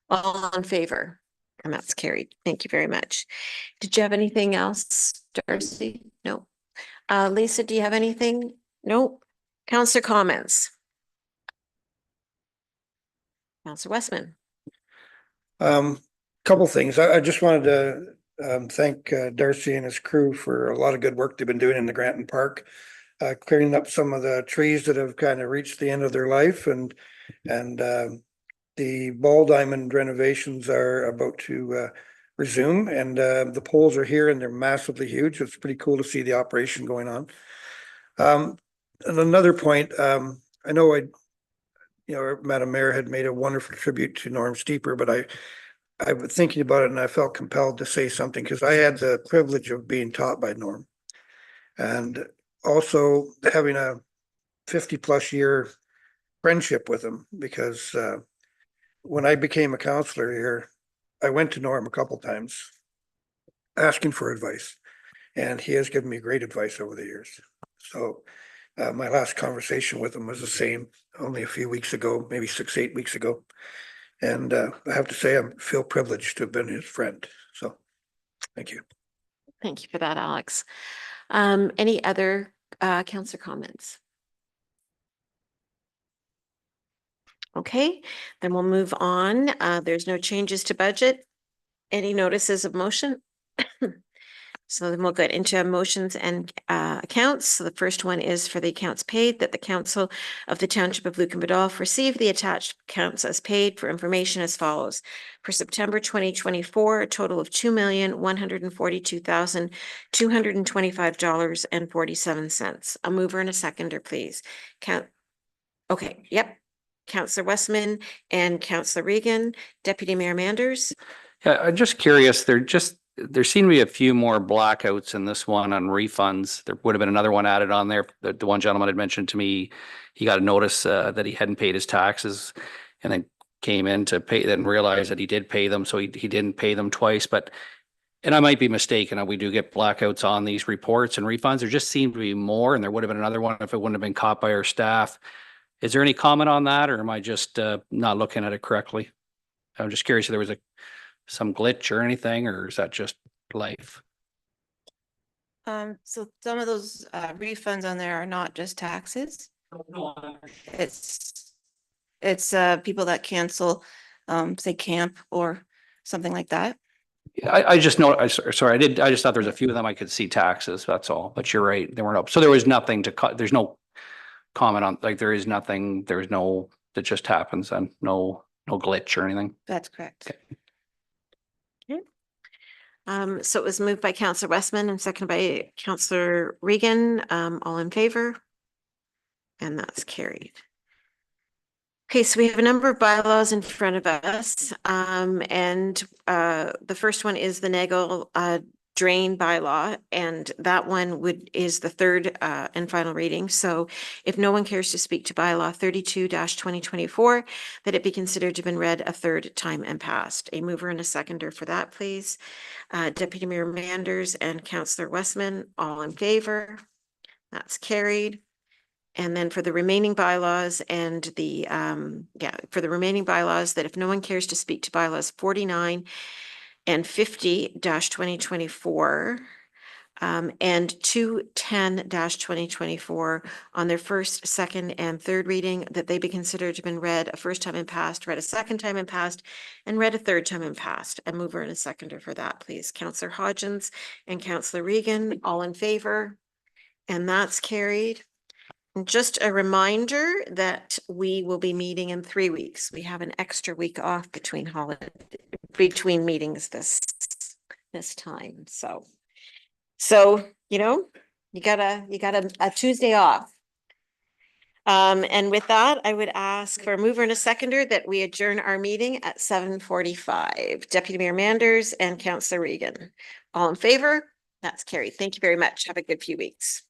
All in favor? And that's carried. Thank you very much. Did you have anything else, Darcy? No. Lisa, do you have anything? No. Councillor comments? Councillor Westman. Couple things. I just wanted to thank Darcy and his crew for a lot of good work they've been doing in the Granton Park. Clearing up some of the trees that have kind of reached the end of their life, and the ball diamond renovations are about to resume, and the poles are here and they're massively huge. It's pretty cool to see the operation going on. And another point, I know Madam Mayor had made a wonderful tribute to Norm Steeper, but I was thinking about it and I felt compelled to say something because I had the privilege of being taught by Norm. And also having a 50+ year friendship with him because when I became a counselor here, I went to Norm a couple times asking for advice, and he has given me great advice over the years. So my last conversation with him was the same only a few weeks ago, maybe 6, 8 weeks ago. And I have to say, I feel privileged to have been his friend. So thank you. Thank you for that, Alex. Any other councillor comments? Okay, then we'll move on. There's no changes to budget. Any notices of motion? So then we'll get into motions and accounts. So the first one is for the accounts paid, that the Council of the Township of Lucan Biddulph receive the attached accounts as paid for information as follows. For September 2024, a total of $2,142,225.47. A mover and a seconder, please. Okay, yep. Councillor Westman and Councillor Regan. Deputy Mayor Manders. Yeah, I'm just curious, there seem to be a few more blackouts in this one on refunds. There would have been another one added on there. The one gentleman had mentioned to me, he got a notice that he hadn't paid his taxes and then came in to pay, then realized that he did pay them, so he didn't pay them twice. But, and I might be mistaken, we do get blackouts on these reports and refunds. There just seemed to be more, and there would have been another one if it wouldn't have been caught by our staff. Is there any comment on that, or am I just not looking at it correctly? I'm just curious if there was some glitch or anything, or is that just life? So some of those refunds on there are not just taxes. It's people that cancel, say camp or something like that. I just know, sorry, I just thought there was a few of them I could see taxes, that's all, but you're right, there weren't, so there was nothing to cut, there's no comment on, like, there is nothing, there's no, that just happens and no glitch or anything. That's correct. Okay. So it was moved by Councillor Westman and seconded by Councillor Regan. All in favor? And that's carried. Okay, so we have a number of bylaws in front of us. And the first one is the Nagel drain bylaw, and that one is the third and final reading. So if no one cares to speak to bylaw 32-2024, that it be considered to have been read a third time and passed. A mover and a seconder for that, please. Deputy Mayor Manders and Councillor Westman, all in favor. That's carried. And then for the remaining bylaws and for the remaining bylaws, that if no one cares to speak to bylaws 49 and 50-2024 and 210-2024 on their first, second, and third reading, that they be considered to have been read a first time and passed, read a second time and passed, and read a third time and passed. A mover and a seconder for that, please. Councillor Hodgins and Councillor Regan, all in favor. And that's carried. Just a reminder that we will be meeting in 3 weeks. We have an extra week off between meetings this time. So you got a Tuesday off. And with that, I would ask for a mover and a seconder that we adjourn our meeting at 7:45. Deputy Mayor Manders and Councillor Regan. All in favor? That's carried. Thank you very much. Have a good few weeks.